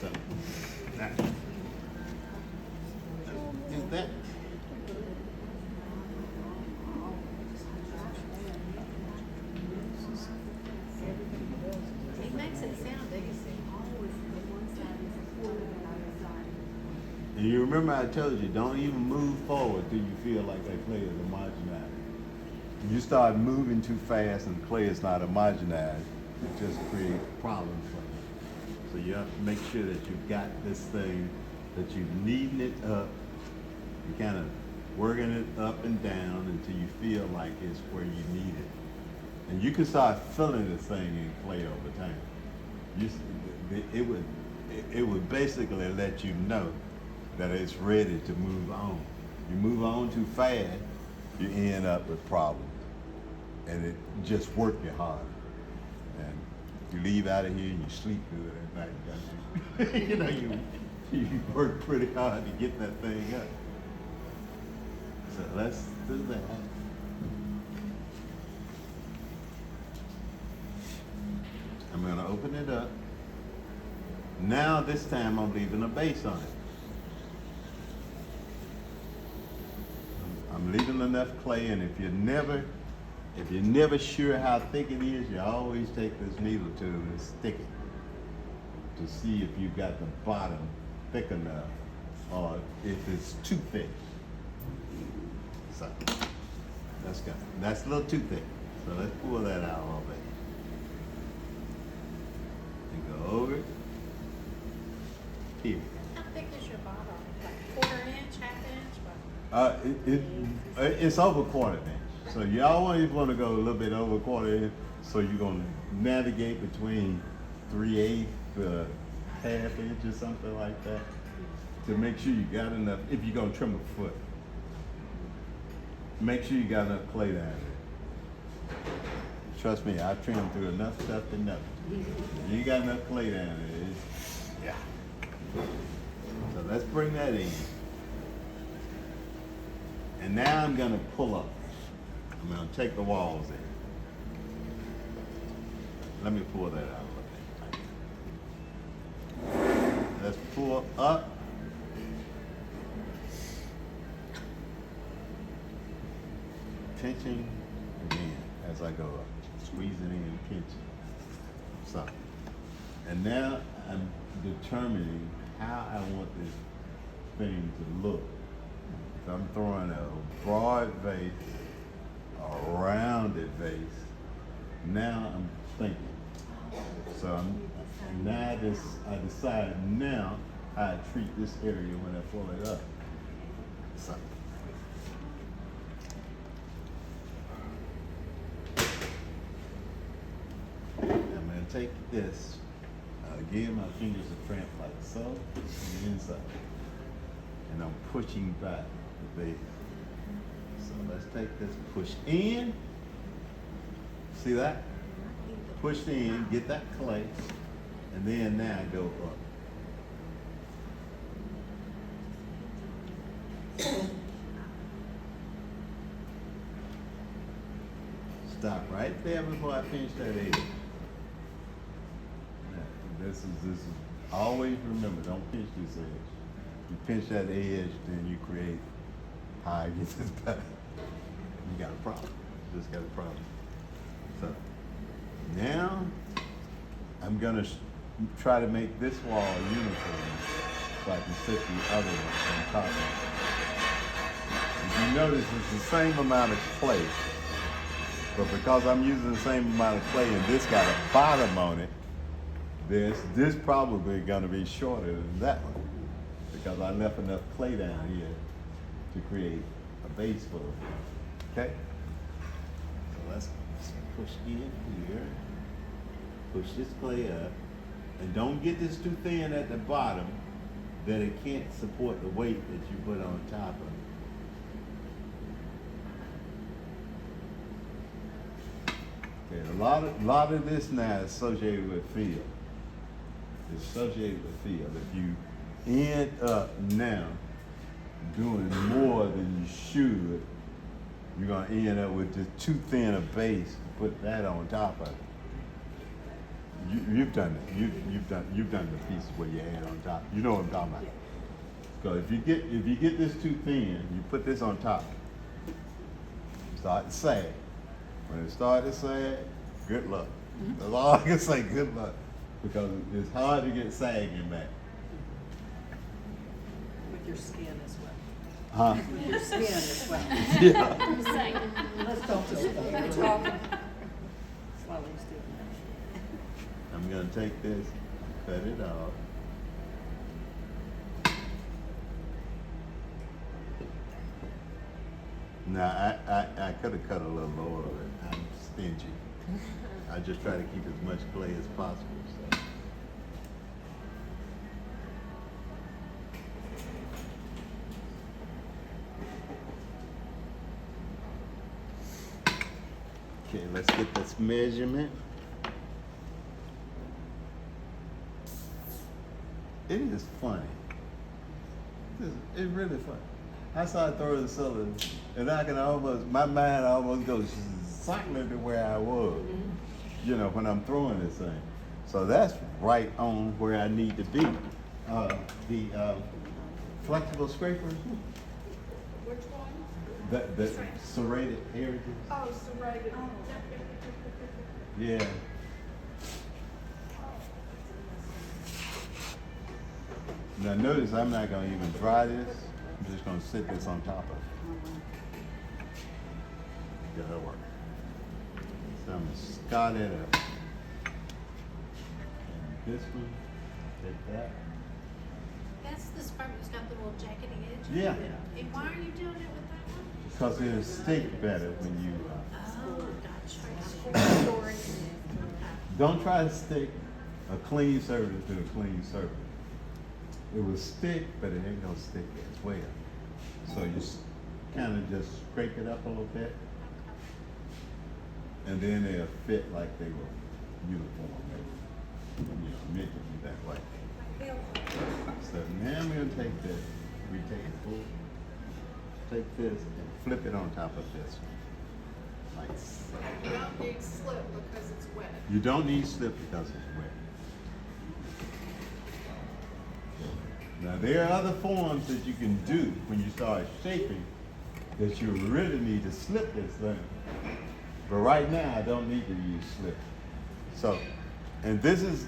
go. So now, is that? It makes it sound big as always the one side is supported on the other side. And you remember I told you, don't even move forward till you feel like that clay is homogenized. If you start moving too fast and clay is not homogenized, it just creates problems for you. So you have to make sure that you've got this thing, that you're kneading it up, you're kind of working it up and down until you feel like it's where you need it. And you can start filling this thing in clay over time. It would basically let you know that it's ready to move on. You move on too fast, you end up with problems. And it just work you hard. And you leave out of here and you sleep good at night, don't you? You know, you work pretty hard to get that thing up. So let's do that. I'm gonna open it up. Now this time I'm leaving a base on it. I'm leaving enough clay, and if you're never sure how thick it is, you always take this needle tool and stick it to see if you've got the bottom thick enough or if it's too thick. So that's good. That's a little too thick. So let's pull that out a little bit. And go over it. Here. How thick is your bottom? Like quarter inch, half inch? It's over quarter inch. So you always want to go a little bit over quarter inch. So you're going to navigate between 3/8, half inch or something like that to make sure you got enough. If you're going to trim a foot, make sure you got enough clay down there. Trust me, I've trimmed through enough stuff to know. You got enough clay down there. Yeah. So let's bring that in. And now I'm going to pull up. I'm going to take the walls in. Let me pull that out a little bit. Let's pull up. Tension as I go up, squeezing in, pinching. So, and now I'm determining how I want this thing to look. So I'm throwing a broad vase, a rounded vase. Now I'm thinking. So I decide now how I treat this area when I pull it up. So. I'm going to take this, again my fingers are cramped like so, on the inside. And I'm pushing back the base. So let's take this, push in. See that? Push in, get that clay, and then now go up. Stop right there before I finish that edge. Now, this is always remember, don't pinch this edge. You pinch that edge, then you create how I get this back. You got a problem. You just got a problem. So now I'm gonna try to make this wall uniform so I can sit the other one on top of it. If you notice, it's the same amount of clay, but because I'm using the same amount of clay and this got a bottom on it, this probably gonna be shorter than that one because I left enough clay down here to create a base for it. Okay? So let's push in here, push this clay up, and don't get this too thin at the bottom that it can't support the weight that you put on top of it. Okay, a lot of this now is associated with feel. It's associated with feel. If you end up now doing more than you should, you're gonna end up with just too thin a base to put that on top of it. You've done it. You've done the pieces where you add on top. You know what I'm talking about. So if you get this too thin, you put this on top. Start to sag. When it starts to sag, good luck. That's all I can say. Good luck, because it's hard to get sagging back. With your skin as well. Huh? With your skin as well. Yeah. Let's don't go there. We're talking. Slowly's doing that. I'm gonna take this, cut it off. Now I could have cut a little lower, but I'm stingy. I just try to keep as much clay as possible. So. Okay, let's get this measurement. It is funny. It's really funny. I started throwing the cylinder, and I can my mind almost goes exactly to where I was, you know, when I'm throwing this thing. So that's right on where I need to be. The flexible scrapers, Which one? the serrated heritage. Oh, serrated. Yeah. Now notice I'm not gonna even dry this. I'm just gonna sit this on top of it. That'll work. So I'm gonna scout it up. And this one, take that. That's the scarf that's got the little jaggedy edge. Yeah. And why are you doing it with that one? Because it'll stick better when you, Oh, gotcha. don't try to stick a clean surface to a clean surface. It will stick, but it ain't gonna stick as well. So you kind of just scrape it up a little bit, and then they'll fit like they were uniform, meant to be that way. So now I'm gonna take this, we take it full, take this and flip it on top of this one, like so. You don't need slip because it's wet. You don't need slip because it's wet. Now there are other forms that you can do when you start shaping that you really need to slip this thing. But right now, I don't need to use slip. So, and this is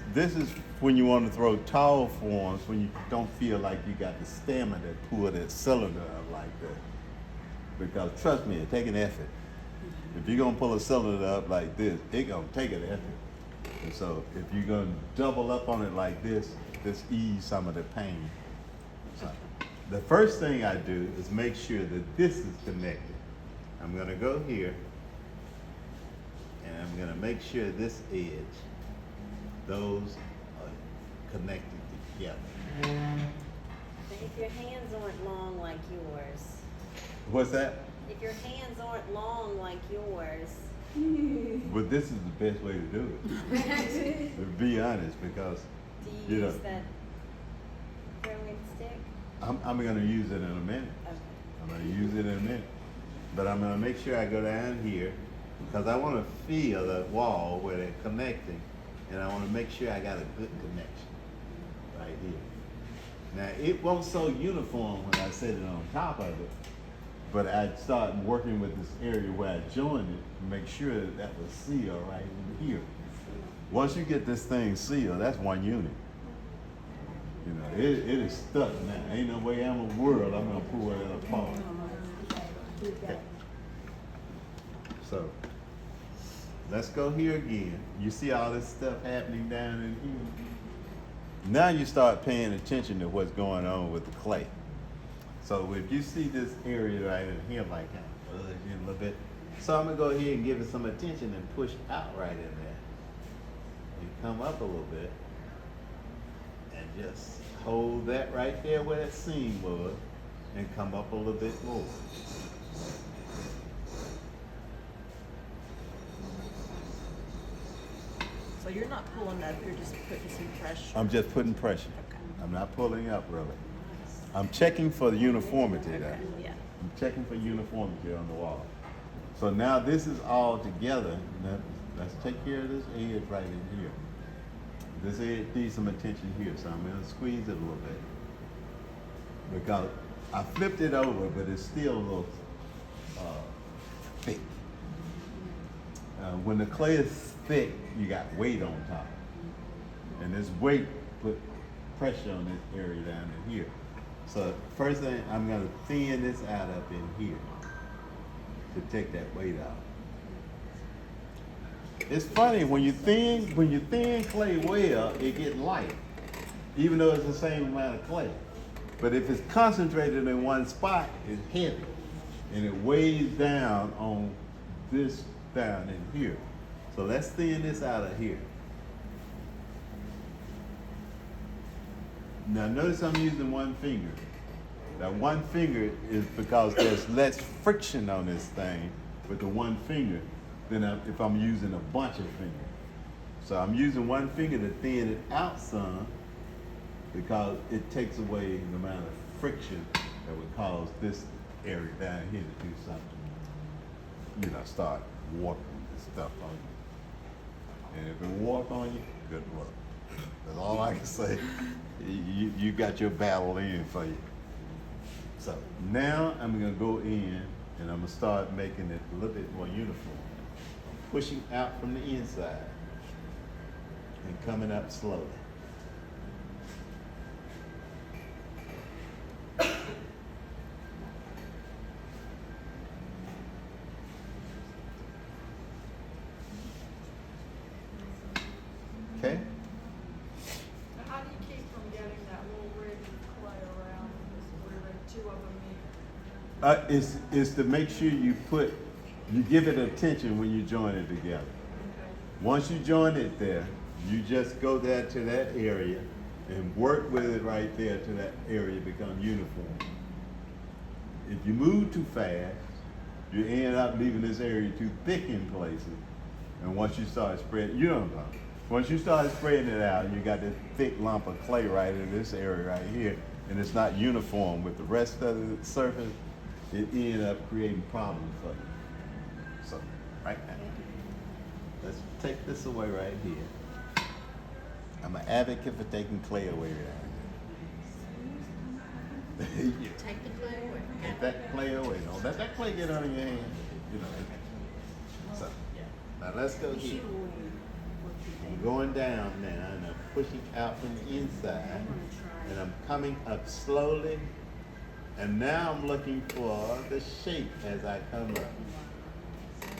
when you want to throw tall forms when you don't feel like you got the stamina to pull that cylinder up like that. Because trust me, it take an effort. If you're gonna pull a cylinder up like this, it gonna take an effort. And so if you're gonna double up on it like this ease some of the pain. So the first thing I do is make sure that this is connected. I'm gonna go here and I'm gonna make sure this edge, those are connected together. But if your hands aren't long like yours, What's that? if your hands aren't long like yours, But this is the best way to do it. To be honest, because do you You use know. that throwing stick? I'm gonna use it in a minute. Okay. I'm gonna use it in a minute. But I'm gonna make sure I go down here because I wanna feel that wall where they're connecting and I wanna make sure I got a good connection right here. Now, it wasn't so uniform when I set it on top of it, but I'd start working with this area where I joined it to make sure that that was sealed right in here. Once you get this thing sealed, that's one unit. You know, it is stuck now. Ain't no way I'm a world I'm gonna pull it apart. Okay. So, let's go here again. You see all this stuff happening down in here? Now you start paying attention to what's going on with the clay. So if you see this area right in here like that, fudge in a little bit. So I'm gonna go ahead and give it some attention and push out right in there. And come up a little bit. And just hold that right there where that seam was and come up a little bit more. So you're not pulling up, you're just putting some pressure. I'm just putting pressure. Okay. I'm not pulling up really. I'm checking for the uniformity there. Okay, yeah. I'm checking for uniformity on the wall. So now this is all together. Now, let's take care of this edge right in here. This edge needs some attention here, so I'm gonna squeeze it a little bit. Because I flipped it over, but it's still a little thick. When the clay is thick, you got weight on top. And this weight put pressure on this area down in here. So first thing, I'm gonna thin this out up in here to take that weight out. It's funny, when you thin clay well, it gets light, even though it's the same amount of clay. But if it's concentrated in one spot, it's heavy, and it weighs down on this down in here. So let's thin this out of here. Now notice I'm using one finger. That one finger is because there's less friction on this thing with the one finger than if I'm using a bunch of fingers. So I'm using one finger to thin it out some because it takes away the amount of friction that would cause this area down here to do something. You know, start warping this stuff on you. And if it warp on you, good luck. That's all I can say. You got your battle in for you. So now I'm gonna go in and I'm gonna start making it a little bit more uniform. Pushing out from the inside and coming up slowly. Okay? Now, how do you keep from getting that little rig of clay around this where the two of them meet? It's to make sure you give it attention when you join it together. Once you join it there, you just go there to that area and work with it right there to that area become uniform. If you move too fast, you end up leaving this area too thick in places. And once you start spreading, you don't know. Once you start spreading it out, you got this thick lump of clay right in this area right here, and it's not uniform with the rest of the surface, it ends up creating problems for you. So, right now, let's take this away right here. I'm an advocate for taking clay away right here. Take the clay away. Take that clay away. Don't let that clay get under your hand. You know. So, Now let's go You here. should have worn what you I'm did. going down now and I'm pushing out from the inside. I'm gonna try And it. I'm coming up slowly. And now I'm looking for the shape as I come up.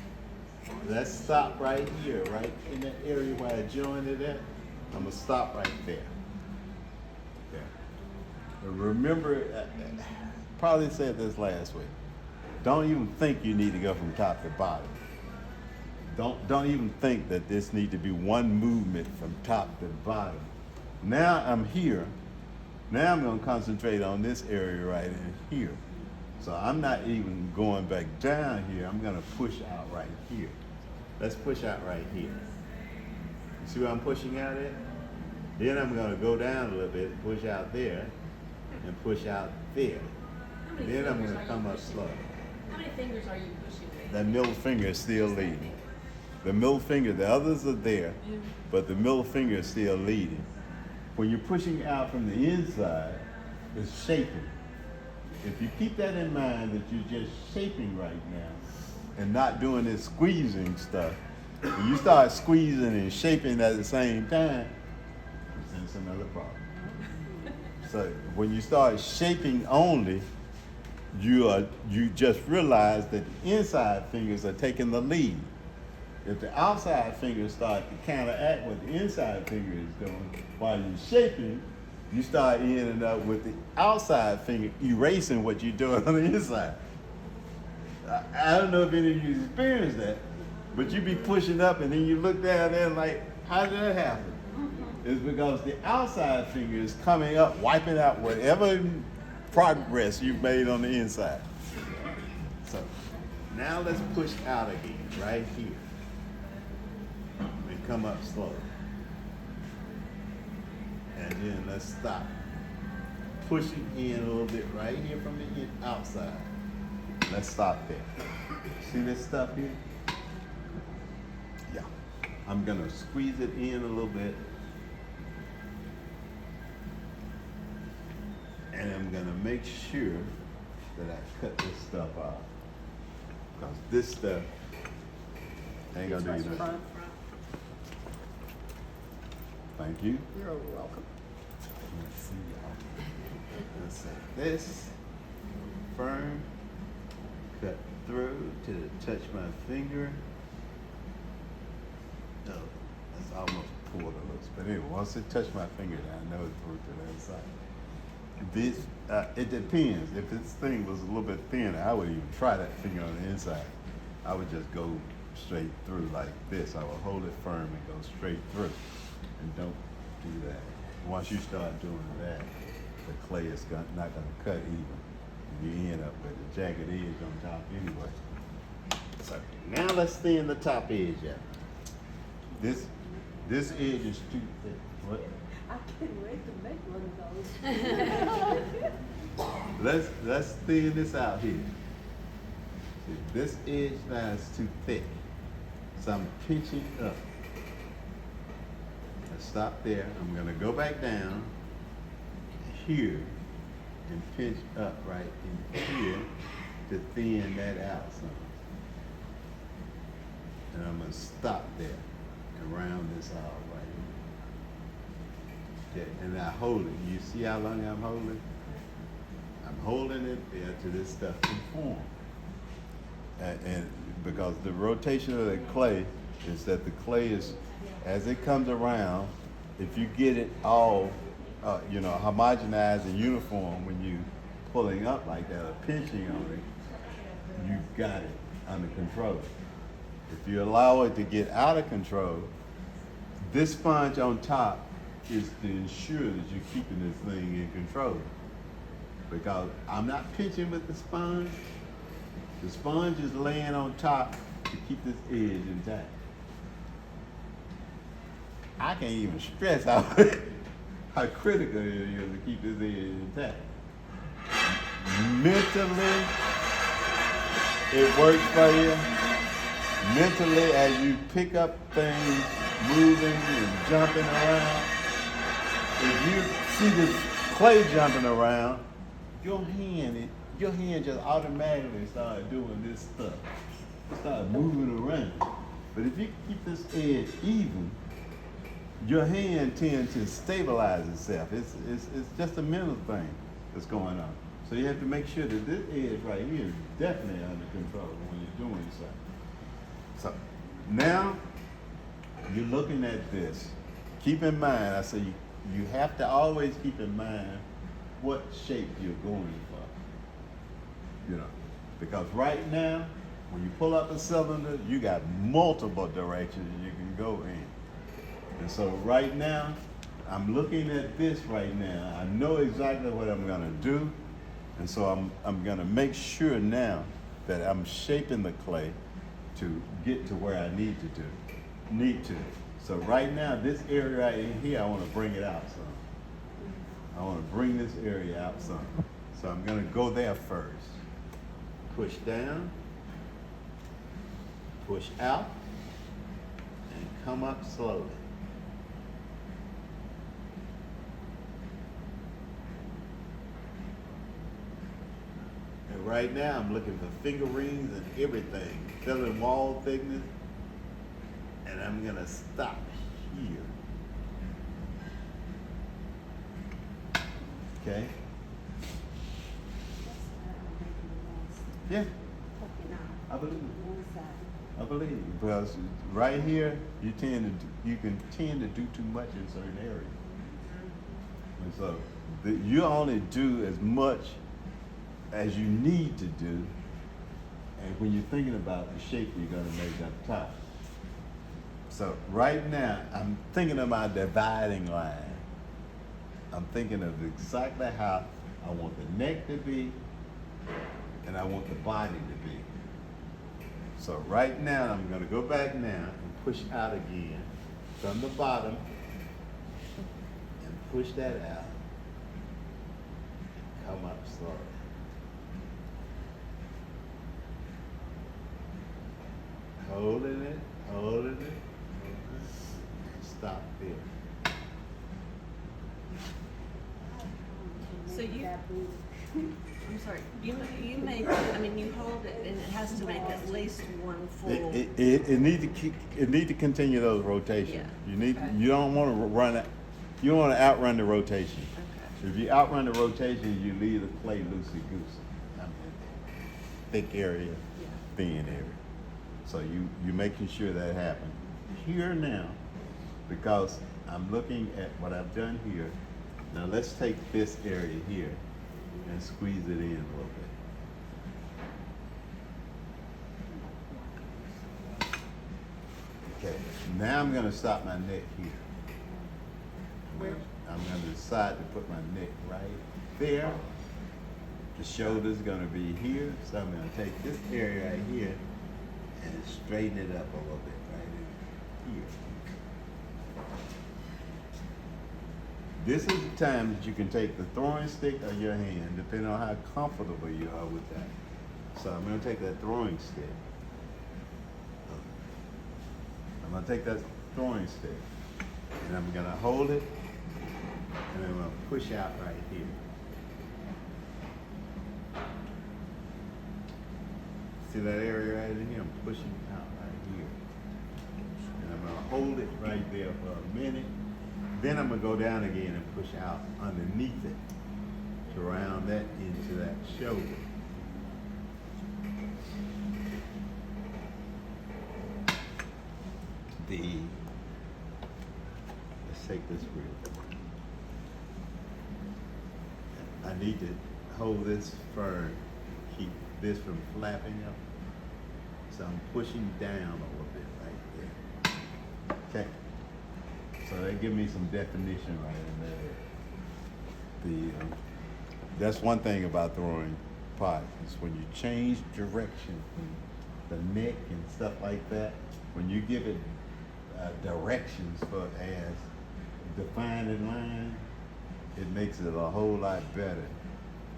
Let's stop right here, right in that area where I joined it at. I'm gonna stop right there. There. But remember, probably said this last week. Don't even think you need to go from top to bottom. Don't even think that this need to be one movement from top to bottom. Now I'm here. Now I'm gonna concentrate on this area right in here. So I'm not even going back down here. I'm gonna push out right here. Let's push out right here. You see where I'm pushing out at? Then I'm gonna go down a little bit, push out there, and push out there. How many Then I'm fingers gonna are you come up pushing slow. with? How many fingers are you pushing with? That middle finger is still leading. The middle finger, the others are there, but the middle finger is still leading. When you're pushing out from the inside, it's shaping. If you keep that in mind, that you're just shaping right now and not doing this squeezing stuff, when you start squeezing and shaping at the same time, presents another problem. So when you start shaping only, you just realize that the inside fingers are taking the lead. If the outside fingers start to counteract what the inside finger is doing while you're shaping, you start ending up with the outside finger erasing what you're doing on the inside. I don't know if any of you experienced that, but you be pushing up and then you look down there and like, how did that happen? It's because the outside finger is coming up, wiping out whatever progress you've made on the inside. So now let's push out again, right here. And come up slow. And then let's stop. Pushing in a little bit right here from the outside. Let's stop there. See this stuff here? Yeah. I'm gonna squeeze it in a little bit. And I'm gonna make sure that I cut this stuff off. Because this stuff ain't gonna do you nothing. Thank you. You're welcome. Let's see, y'all. Let's say this firm, cut through to touch my finger. Oh, that's almost pulled it loose. But anyway, once it touched my finger, I know it's through to the other side. This, it depends. If this thing was a little bit thinner, I would even try that finger on the inside. I would just go straight through like this. I would hold it firm and go straight through. And don't do that. Once you start doing that, the clay is not going to cut even. You end up with a jagged edge on top anyway. So now let's thin the top edge out. This edge is too thick. What? I can't wait to make one of those. Let's thin this out here. See, this edge now is too thick. So I'm pinching up. Let's stop there. I'm gonna go back down here and pinch up right in here to thin that out some. And I'm gonna stop there and round this out right here. Okay, and I hold it. You see how long I'm holding? I'm holding it there till this stuff can form. And because the rotation of the clay is that the clay is, as it comes around, if you get it all, homogenized and uniform when you pulling up like that or pinching on it, you got it under control. If you allow it to get out of control, this sponge on top is to ensure that you're keeping this thing in control. Because I'm not pinching with the sponge. The sponge is laying on top to keep this edge intact. I can't even stress how critical it is to keep this edge intact. Mentally, it works for you. Mentally, as you pick up things, moving and jumping around, if you see this clay jumping around, your hand just automatically started doing this stuff. It started moving around. But if you keep this edge even, your hand tends to stabilize itself. It's just a mental thing that's going on. So you have to make sure that this edge right here is definitely under control when you're doing something. So now you're looking at this. Keep in mind, I say you have to always keep in mind what shape you're going for. You know, because right now, when you pull up a cylinder, you got multiple directions you can go in. And so right now, I'm looking at this right now. I know exactly what I'm gonna do. And so I'm gonna make sure now that I'm shaping the clay to get to where I need to. So right now, this area right in here, I wanna bring it out some. I wanna bring this area out some. So I'm gonna go there first. Push down, push out, and come up slowly. And right now, I'm looking for finger rings and everything, filling wall thickness, and I'm gonna stop here. Okay? Yeah, I believe it. I believe it, because right here, you can tend to do too much in certain areas. And so you only do as much as you need to do, and when you're thinking about the shape you're gonna make up top. So right now, I'm thinking about dividing line. I'm thinking of exactly how I want the neck to be, and I want the body to be. So right now, I'm gonna go back now and push out again from the bottom and push that out. Come up slowly. Holding it, holding it. Stop there. So I'm sorry, you make, I mean, you hold it and it has to make at least one full. It need to continue those rotations. Yeah. You don't want to run it. You don't want to outrun the rotation. Okay. If you outrun the rotation, you leave the clay loosey goosey. Thick area, thin area. So you making sure that happens here now, because I'm looking at what I've done here. Now let's take this area here and squeeze it in a little bit. Okay, now I'm gonna stop my neck here. I'm gonna decide to put my neck right there. The shoulder's gonna be here, so I'm gonna take this area right here and straighten it up a little bit right in here. This is the time that you can take the throwing stick or your hand, depending on how comfortable you are with that. So I'm gonna take that throwing stick. I'm gonna take that throwing stick, and I'm gonna hold it, and I'm gonna push out right here. See that area right in here? I'm pushing out right here. And I'm gonna hold it right there for a minute. Then I'm gonna go down again and push out underneath it to round that into that shoulder. Let's take this wheel. I need to hold this firm, keep this from flapping up. So I'm pushing down a little bit right there. Okay. So that gives me some definition right in there. That's one thing about throwing pots, is when you change direction, the neck and stuff like that, when you give it directions for as defining line, it makes it a whole lot better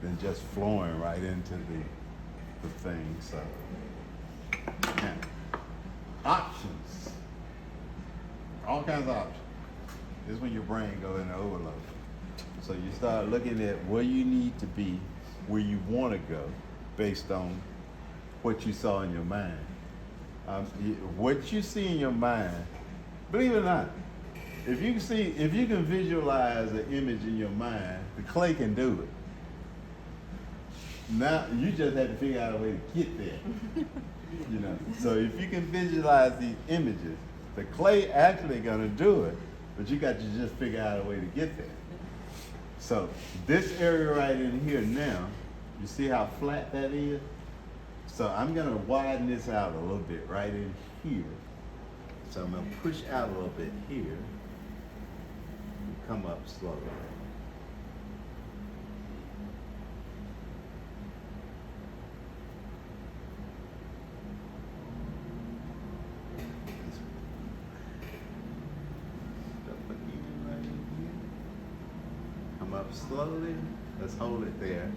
than just flowing right into the thing. So now, options, all kinds of options. This is when your brain goes into overload. So you start looking at where you need to be, where you want to go, based on what you saw in your mind. What you see in your mind, believe it or not, if you can visualize an image in your mind, the clay can do it. Now you just have to figure out a way to get there. You know, so if you can visualize these images, the clay actually gonna do it, but you got to just figure out a way to get there. So this area right in here now, you see how flat that is? So I'm gonna widen this out a little bit right in here. So I'm gonna push out a little bit here and come up slowly. Come up slowly. Let's hold it there.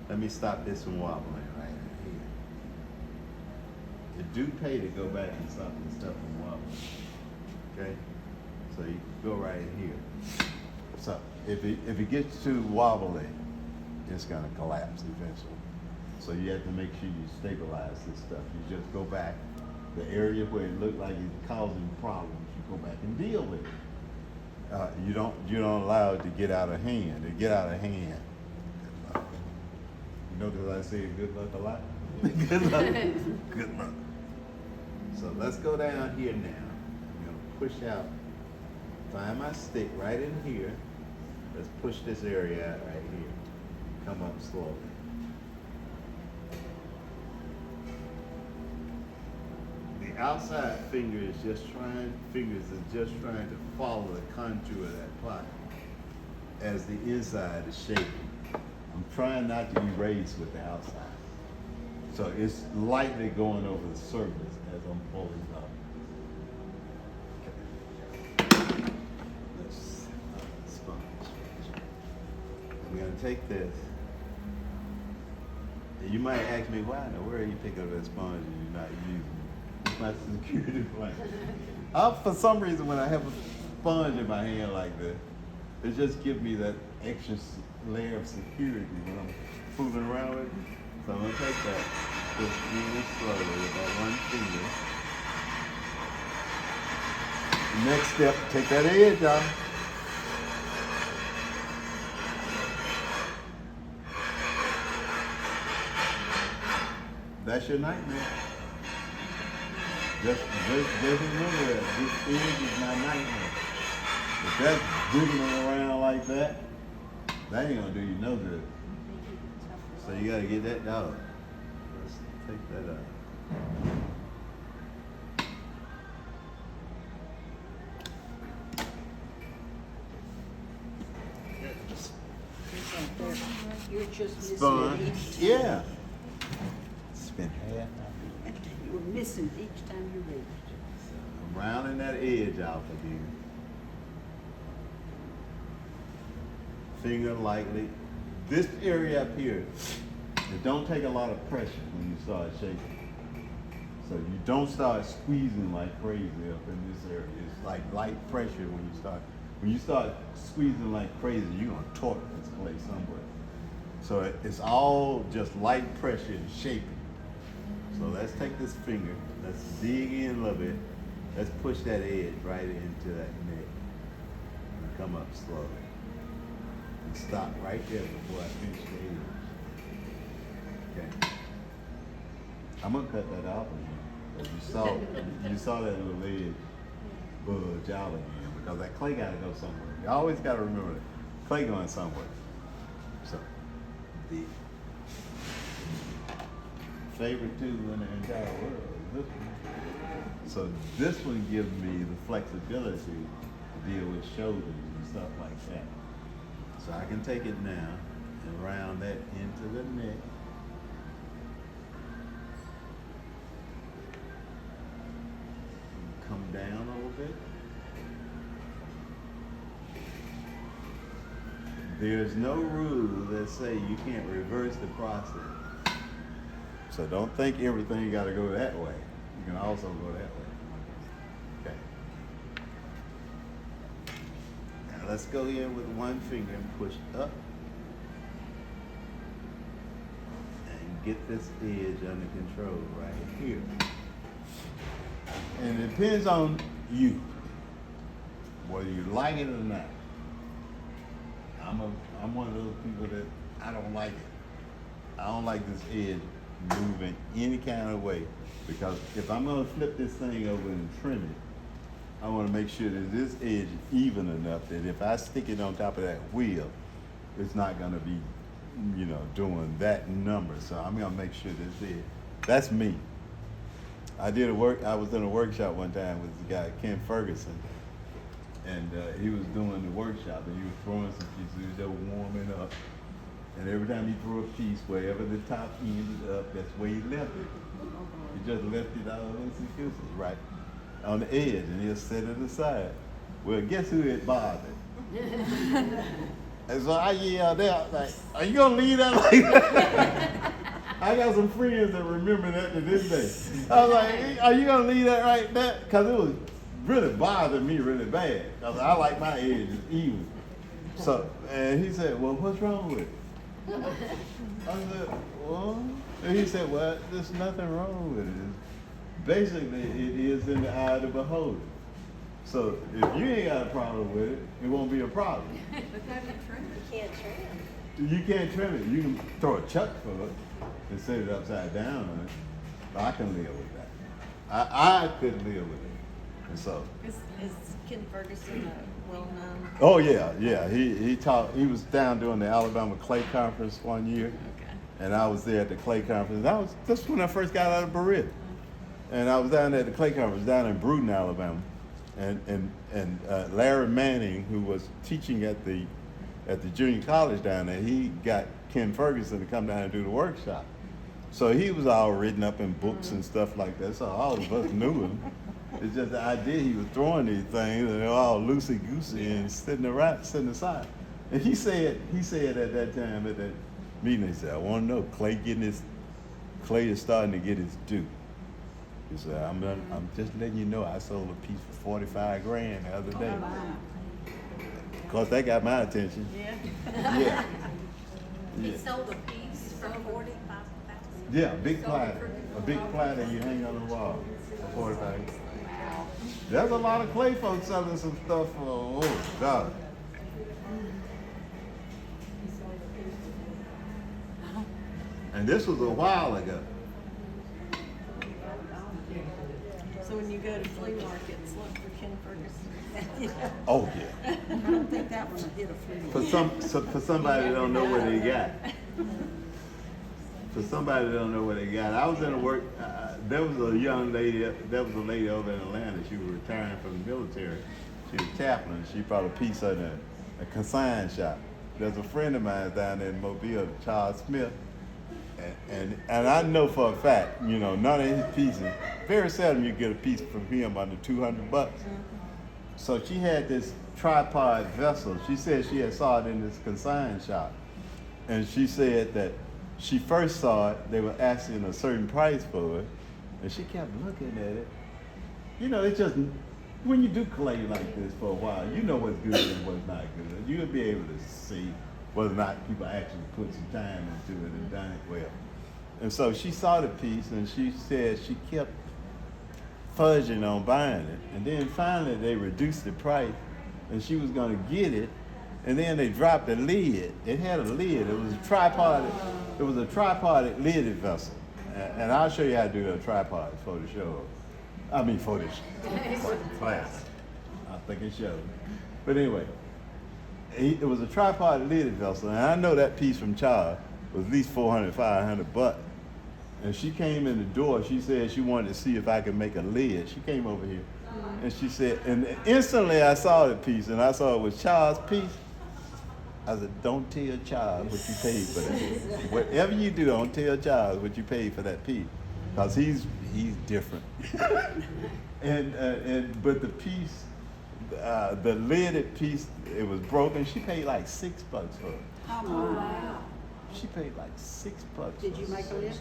Let me stop this from wobbling right here. It do pay to go back and stop this stuff from wobbling. Okay? So you go right here. So if it gets too wobbly, it's gonna collapse eventually. So you have to make sure you stabilize this stuff. You just go back. The area where it looked like it's causing problems, you go back and deal with it. You don't allow it to get out of hand. To get out of hand. You notice I say good luck a lot? Good luck. Good luck. So let's go down here now. I'm gonna push out. Find my stick right in here. Let's push this area out right here. Come up slowly. The outside fingers are just trying to follow the contour of that pot as the inside is shaking. I'm trying not to erase with the outside. So it's lightly going over the surface as I'm pulling up. Let's sponge. I'm gonna take this. And you might ask me, why in the world you pick up that sponge and you're not using it? My security blanket. For some reason, when I have a sponge in my hand like this, it just gives me that extra layer of security when I'm fooling around with it. So I'm gonna take that, just really slowly with that one finger. Next step, take that edge off. That's your nightmare. Just remember that this edge is my nightmare. If that's wiggling around like that, that ain't gonna do you no good. So you gotta get that out. Let's take that out. You're just missing Sponge. it each time. Yeah. Spin half. You were missing each time you reached. I'm rounding that edge off again. Finger lightly. This area up here, it don't take a lot of pressure when you start shaking. So you don't start squeezing like crazy up in this area. It's like light pressure when you start squeezing like crazy, you're gonna torque this clay somewhere. So it's all just light pressure and shaping. So let's take this finger, let's dig in a little bit. Let's push that edge right into that neck. And come up slowly. And stop right there before I finish the edge. Okay. I'm gonna cut that off again. As you saw that little edge budge out again because that clay gotta go somewhere. You always gotta remember that clay going somewhere. So the favorite tool in the entire world is this one. So this one gives me the flexibility to deal with shoulders and stuff like that. So I can take it now and round that into the neck. And come down a little bit. There's no rule that say you can't reverse the process. So don't think everything got to go that way. You can also go that way. Okay. Now let's go in with one finger and push up. And get this edge under control right here. And it depends on you, whether you like it or not. I'm one of those people that I don't like it. I don't like this edge moving any kind of way, because if I'm gonna flip this thing over and trim it, I wanna make sure that this edge is even enough that if I stick it on top of that wheel, it's not gonna be, doing that number. So I'm gonna make sure this is. That's me. I was in a workshop one time with the guy, Ken Ferguson, and he was doing the workshop, and he was throwing some pieces, he was just warming up. And every time he threw a piece, wherever the top ended up, that's where he left it. He just left it all loosey-goosey, right on the edge, and he'll set it aside. Well, guess who it bothered? And so I yelled out, like, are you gonna leave that like that? I got some friends that remember that to this day. I was like, hey, are you gonna leave that right there? Because it was really bothering me really bad, because I like my edges even. So, and he said, well, what's wrong with it? I said, well, and he said, well, there's nothing wrong with it. Basically, it is in the eye of the beholder. So if you ain't got a problem with it, it won't be a problem. You can't trim. You can't trim it. You can throw a chuck for it and set it upside down on it. But I can live with that. I couldn't live with it. And so. Is Ken Ferguson a well-known? Oh yeah. He taught. He was down during the Alabama Clay Conference one year. Okay. And I was there at the Clay Conference. That's when I first got out of Berea. And I was down there at the Clay Conference down in Bruton, Alabama. And Larry Manning, who was teaching at the junior college down there, he got Ken Ferguson to come down and do the workshop. So he was all written up in books and stuff like that. So all of us knew him. It's just the idea he was throwing these things, and they're all loosey-goosey and sitting aside. And he said at that time at that meeting, he said, I want to know, Clay is starting to get his due. He said, I'm just letting you know I sold a piece for $45,000 the other day. Of course, that got my attention. Yeah. Yeah. He sold a piece for 45,000. Yeah, a big platter you hang on the wall for $45,000. There's a lot of clay folks selling some stuff for, oh God. And this was a while ago. So when you go to flea markets, look for Ken Ferguson. Oh yeah. I don't think that one will hit a flea. For somebody that don't know what they got. For somebody that don't know what they got. I was in a work. There was a young lady. There was a lady over in Atlanta. She was retiring from the military. She was chaplain. She brought a piece in a consign shop. There's a friend of mine down there in Mobile, Charles Smith. And I know for a fact, none of his pieces, very seldom you get a piece from him under $200. So she had this tripod vessel. She said she had saw it in this consign shop. And she said that she first saw it, they were asking a certain price for it. And she kept looking at it. It's just, when you do clay like this for a while, you know what's good and what's not good. You'll be able to see whether or not people actually put some time into it and done it well. And so she saw the piece and she said she kept fudging on buying it. And then finally they reduced the price and she was gonna get it. And then they dropped the lid. It had a lid. It was a tripoded lidded vessel. And I'll show you how to do a tripod for the show. For the class. I think it showed. But anyway, it was a tripod lidded vessel, and I know that piece from Charles was at least $400, $500. And she came in the door. She said she wanted to see if I could make a lid. She came over here, and she said, and instantly I saw the piece, and I saw it was Charles' piece. I said, don't tell Charles what you paid for that. Whatever you do, don't tell Charles what you paid for that piece, because he's different. But the piece. The lidded piece, it was broken. She paid like $6 for it. Oh, wow. She paid like $6. Did you make a list?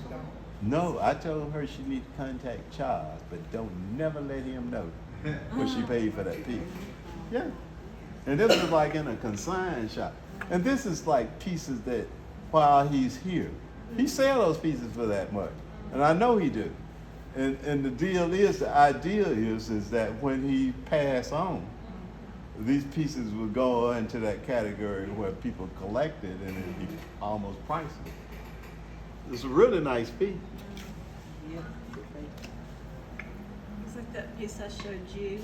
No, I told her she needed to contact Charles, but don't never let him know what she paid for that piece. Yeah. And this was like in a consign shop. And this is like pieces that while he's here, he sell those pieces for that much. And I know he do. And the deal is, the idea is that when he pass on, these pieces would go into that category where people collect it and it'd be almost priceless. It's a really nice piece. Yeah. It's like that piece I showed you.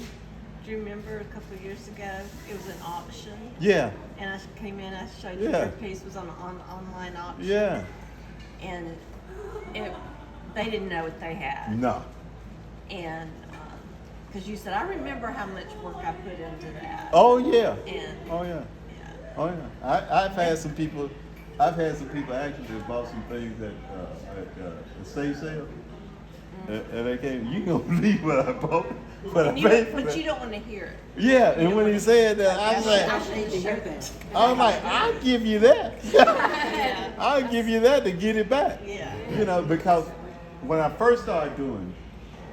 Do you remember a couple of years ago? It was an auction. Yeah, And I came in, I showed you Yeah. your piece was on an online auction. yeah. And they didn't know what they had. No. And, because you said, I remember how much work I put into that. Oh yeah. And, Oh yeah. yeah. Oh yeah. I've had some people actually that bought some things at estate sale. And they came, you gonna believe what I bought? What I And you, paid for but that?" you don't want to hear it. Yeah, and when he said that, I was I like, need to hear that. I was like, I'll give you that. I'll give you that to get it back. Yeah. You know, because when I first started doing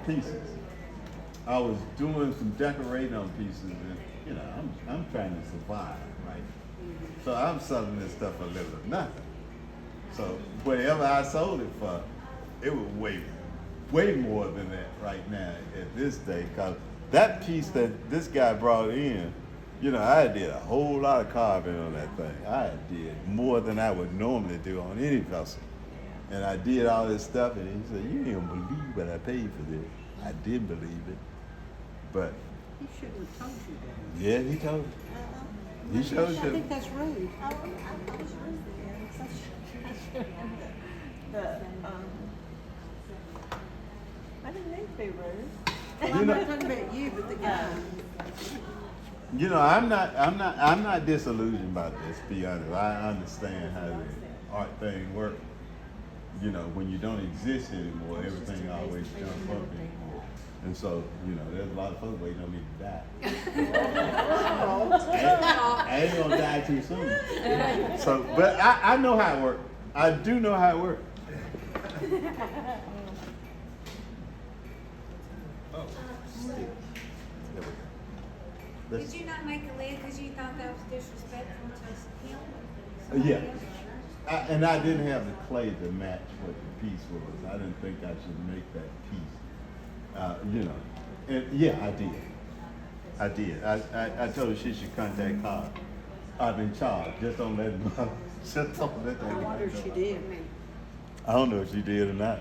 pieces, I was doing some decorating on pieces, and you know, I'm trying to survive, right? So I'm selling this stuff for little or nothing. So whatever I sold it for, it was way more than that right now at this day. Cause that piece that this guy brought in, you know, I did a whole lot of carving on that thing. I did more than I would normally do on any vessel. And I did all this stuff, and he said, "You ain't gonna believe what I paid for this." I did believe it, but He shouldn't have told you that. yeah, he told me. He showed I you. think that's rude. But, I didn't mean to be rude. Well, I'm not talking about you, but the guy. You know, I'm not disillusioned about this. To be honest, I understand how the art thing works. You know, when you don't exist anymore, everything always jumps up anymore. And so, you know, there's a lot of folks waiting on me to die. I ain't gonna die too soon. So, but I know how it works. I do know how it works. Did you not make a lid because you thought that was disrespectful to him? Yeah. And I didn't have the clay to match what the piece was. I didn't think I should make that piece. You know, and yeah, I did. I told her she should contact Carl. I've been charged. Just don't let him know. Just don't let that I guy wonder if she know. did. I don't know if she did or not.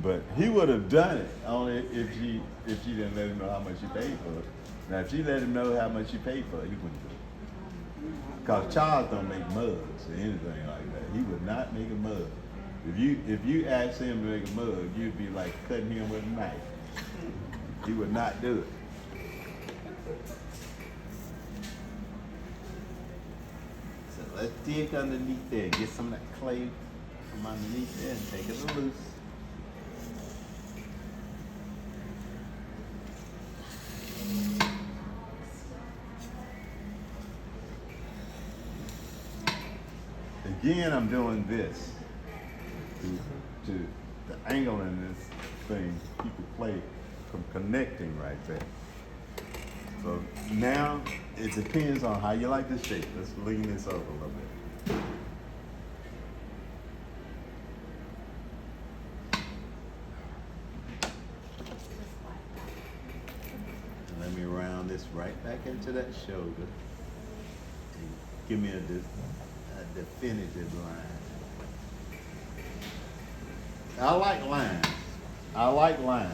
But he would have done it only if she didn't let him know how much she paid for it. Now if she let him know how much she paid for it, he wouldn't do it. Because Charles don't make mugs or anything like that. He would not make a mug. If you asked him to make a mug, you'd be like cutting him with a knife. He would not do it. So let's dig underneath there. Get some of that clay from underneath there and take it loose. Again, I'm doing this to the angle in this thing keep the clay from connecting right there. So now it depends on how you like the shape. Let's lean this over a little bit. And let me round this right back into that shoulder. And give me a definitive line. I like lines.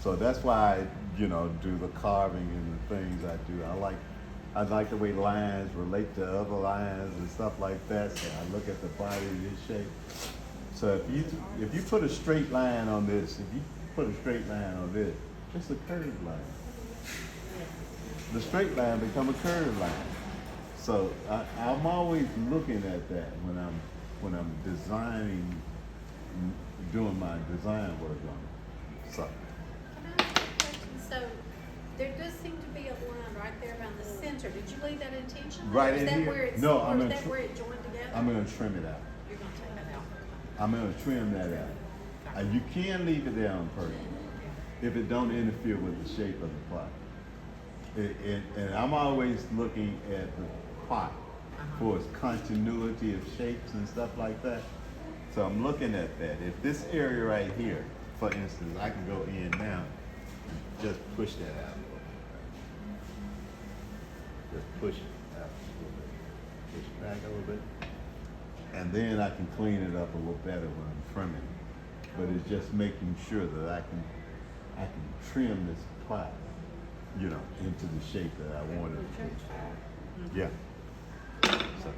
So that's why I, you know, do the carving and the things I do. I like the way lines relate to other lines and stuff like that. So I look at the body of this shape. So if you put a straight line on this, it's a curved line. The straight line become a curved line. So I'm always looking at that when I'm designing, doing my design work on it. So Can I ask you a question? So there does seem to be a line right there around the center. Did you leave that intentionally? Right Or is in that here? where it's, No, or I'm is gonna that where it joined together? I'm gonna trim it out. You're gonna take that out. I'm gonna trim that out. You can leave it there on purpose if it don't interfere with the shape of the pot. And I'm always looking at the pot for its continuity of shapes and stuff like that. So I'm looking at that. If this area right here for instance, I can go in now and just push that out a little bit. Just push it out a little bit. Push it back a little bit. And then I can clean it up a little better when I'm trimming. But it's just making sure that I can trim this part, you know, into the shape that I want it to. Yeah. So,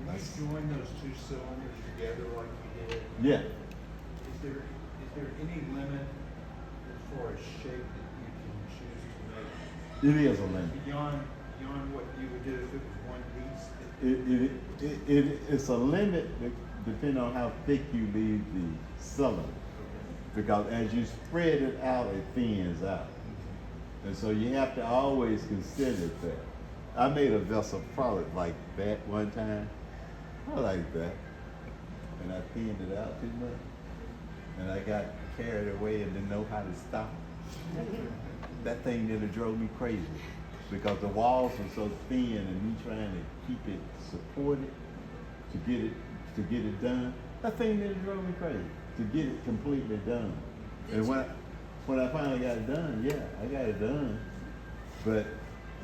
When you join those two cylinders together like you did, yeah. is there any limit as far as shape that you can choose to make? It is a limit. Beyond what you would do if it was one piece? It's a limit depending on how thick you leave the cylinder. Because as you spread it out, it thins out. And so you have to always consider that. I made a vessel product like that one time. I like that. And I thinned it out too much. And I got carried away and didn't know how to stop. That thing nearly drove me crazy. Because the walls were so thin and me trying to keep it supported to get it done. That thing nearly drove me crazy to get it completely done. And when I finally got it done, yeah, I got it done. But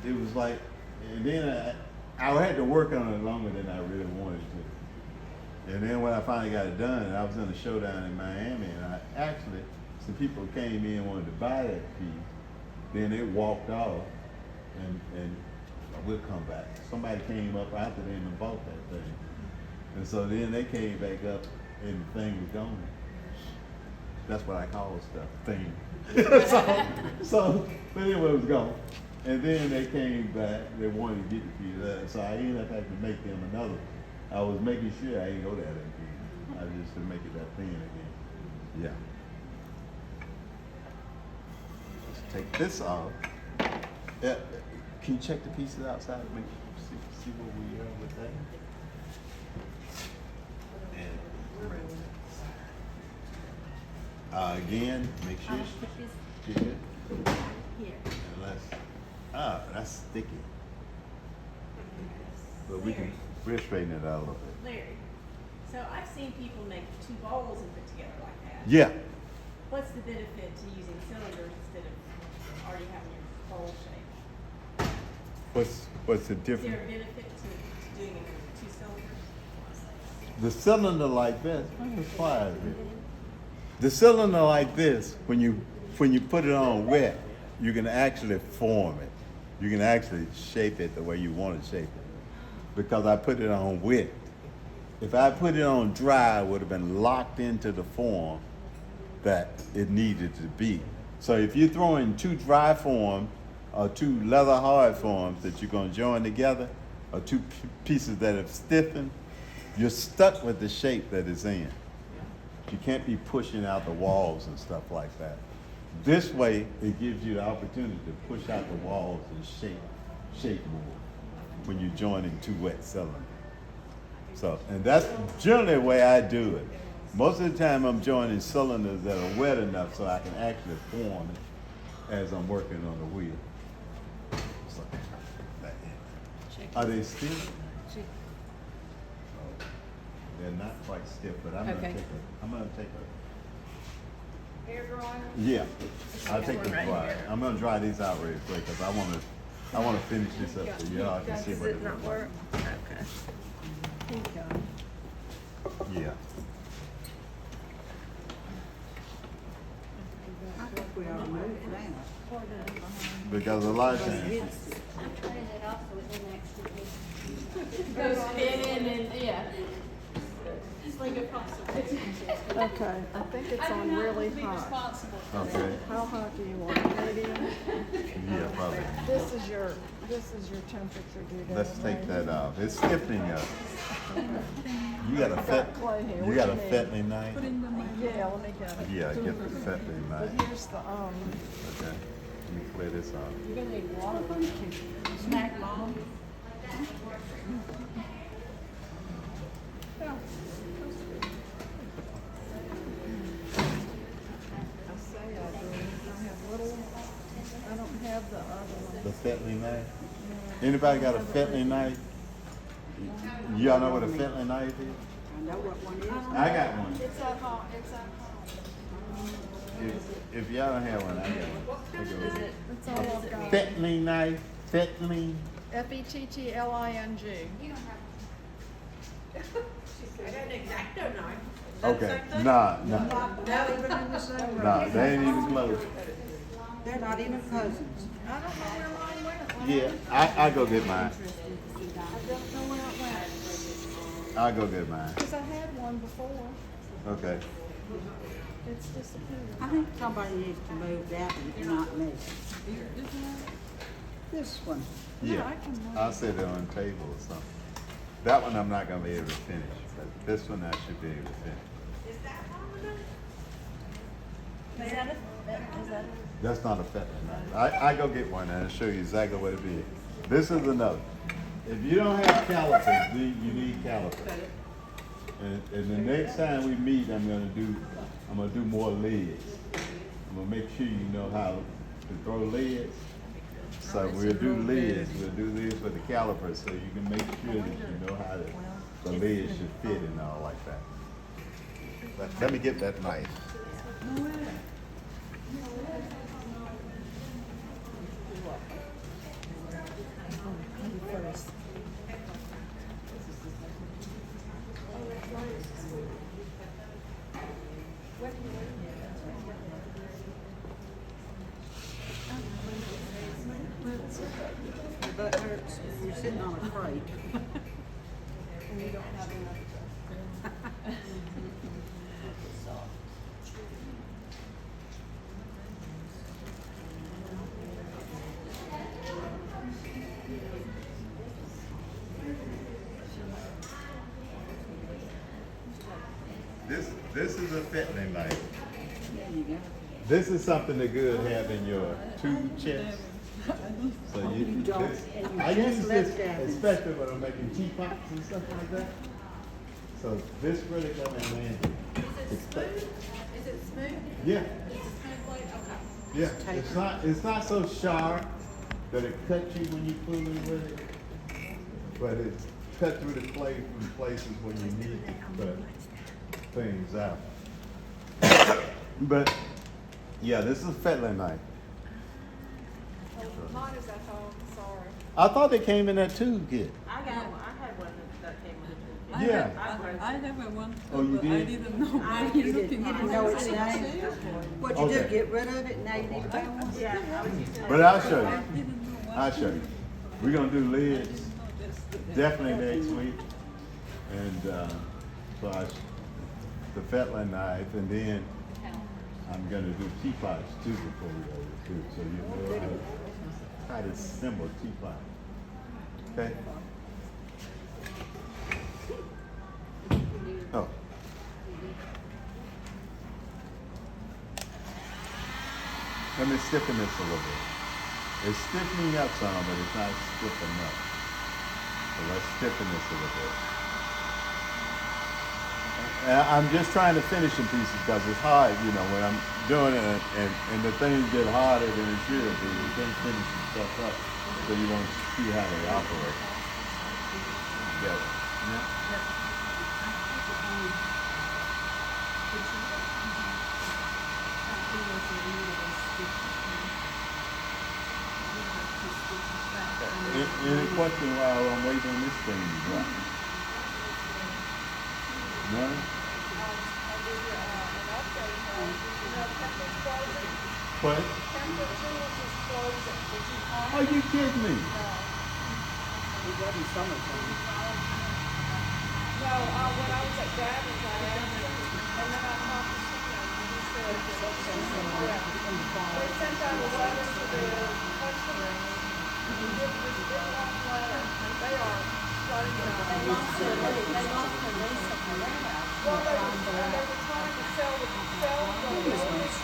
it was like, and then I had to work on it longer than I really wanted to. And then when I finally got it done, I was in a showdown in Miami, and some people came in and wanted to buy that piece. Then they walked off. And we'll come back. Somebody came up after them and bought that thing. And so then they came back up and the thing was gone. That's what I call stuff, thing. But anyway, it was gone. And then they came back, they wanted to get the piece. So I ended up having to make them another. I was making sure I didn't go that again. I just to make it that thin again. Yeah. Let's take this off. Yeah. Can you check the pieces outside and make see what we are with that? And again, make sure it's good. Here. That's sticky. But we'll straighten it out a little bit. Larry, so I've seen people make two bowls and put together like that. Yeah. What's the benefit to using cylinders instead of already having your bowl shape? What's the Is difference? there a benefit to doing it with two cylinders? The cylinder like this, the cylinder like this, when you put it on wet, you can actually form it. You can actually shape it the way you want to shape it. Because I put it on wet. If I put it on dry, it would have been locked into the form that it needed to be. So if you're throwing two dry forms or two leather hard forms that you're going to join together, or two pieces that have stiffened, you're stuck with the shape that it's in. You can't be pushing out the walls and stuff like that. This way, it gives you the opportunity to push out the walls and shape more when you're joining two wet cylinders. So, and that's generally the way I do it. Most of the time, I'm joining cylinders that are wet enough so I can actually form it as I'm working on the wheel. So, are they stiff? Oh, they're not quite stiff, but I'm Okay. gonna take a. Hair dryer? Yeah, I'll take one the right dry. here. I'm gonna dry these out really quick because I wanna finish this up so y'all can see what it looks like. Okay. Yeah. I think we ought to move that. Because a lot of times, I'm turning it off so it doesn't actually. Goes in and, yeah. It's like a possible. Okay, I think it's on really Be hot. responsible. okay, How hot do you want it? Medium? yeah, probably. This is your temperature, do that. Let's take right? that off. It's stiffening up. You got a Got clay here. you What got a you need? fettling knife? Yeah, let me get it. Yeah, get the fettling But knife. here's the, Okay, let me clear this off. You're gonna need one of them to smack mom. I say I do. I have little, I don't have the other one. The fettling knife? Anybody got a fettling knife? Y'all know what a fettling knife is? I know what one is. I got one. It's at home, it's at home. if y'all don't have one, I got one. Is it, That's all I've got. Fettling knife, fettling. Fettling. I got an X-Acto knife. Okay, nah, Not even in the same room. nah, they ain't even close. They're not even cousins. I don't know where mine went. Yeah, I go get mine. I don't know where it went. I'll go get mine. Cause I had one before. Okay. It's disappeared. I think somebody needs to move that one, not me. This one. Yeah, I can move. I'll set it on the table or something. That one I'm not gonna be able to finish, but this one I should be able to finish. Is that a, That's not a fettling knife. I go get one and I'll show you exactly what it is. This is another. If you don't have calipers, you need calipers. And the next time we meet, I'm gonna do more lids. I'm gonna make sure you know how to throw lids. So we'll do lids. We'll do lids with the calipers, so you can make sure that you know how the lids should fit and all like that. But let me get that knife. Your butt hurts. You're sitting on a crate. This is a fettling knife. There you go. This is something the good have in your tool chest. So You don't, this, and you I just use left this that. especially when I'm making teapots and stuff like that. So this really come in handy. Is it smooth? Is it smooth? Yeah, Is it smooth blade? Okay. yeah. It's not so sharp that it cuts you when you pull it with it, but it's cut through the clay from places where you need to cut things out. But yeah, this is a fettling knife. Mine is at home, sorry. I thought they came in that tube kit. I got one, I had one that came with it. Yeah. I have one. Oh, you but I did? didn't know where You you're didn't looking at. know its name. What'd you do, Okay. get rid of it, and now you need to buy one? Yeah, I was using it. But I'll show I you. didn't know what. I'll show you. We're gonna do lids definitely next week. And so the fettling knife, and then I'm gonna do teapots too before we go to too. So you know how to assemble a teapot. Okay? Oh. Let me stiffen this a little bit. It's stiffening up some, but it's not stiff enough. So let's stiffen this a little bit. I'm just trying to finish in pieces because it's hard, you know, when I'm doing it and the things get harder than it should be. You can't finish the stuff up so you don't see how they operate. Yeah. Any question while I'm waiting on this thing to dry? None? What? Are you kidding me? It wasn't summertime. No, when I was at Davin's, I asked him, and then I talked to Sam, and he said, yeah. They sent out a letter to the customers. This big long letter. They are starting to. They lost their lease at the warehouse. Well, they were trying to sell the business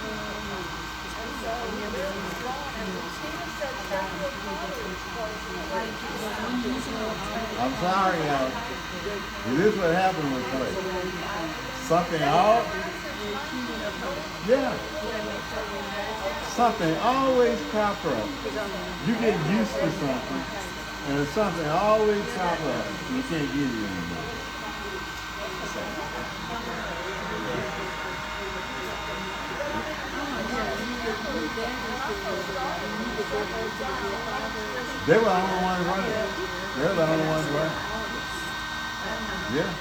and so they're gone, and Tina said Central Water is closing. I'm sorry, Alex. It is what happened with Clay. Something all, yeah. Something always pop up. You get used to something, and something always pop up. You can't get it anymore. They were the only ones running. They were the only ones running. Yeah.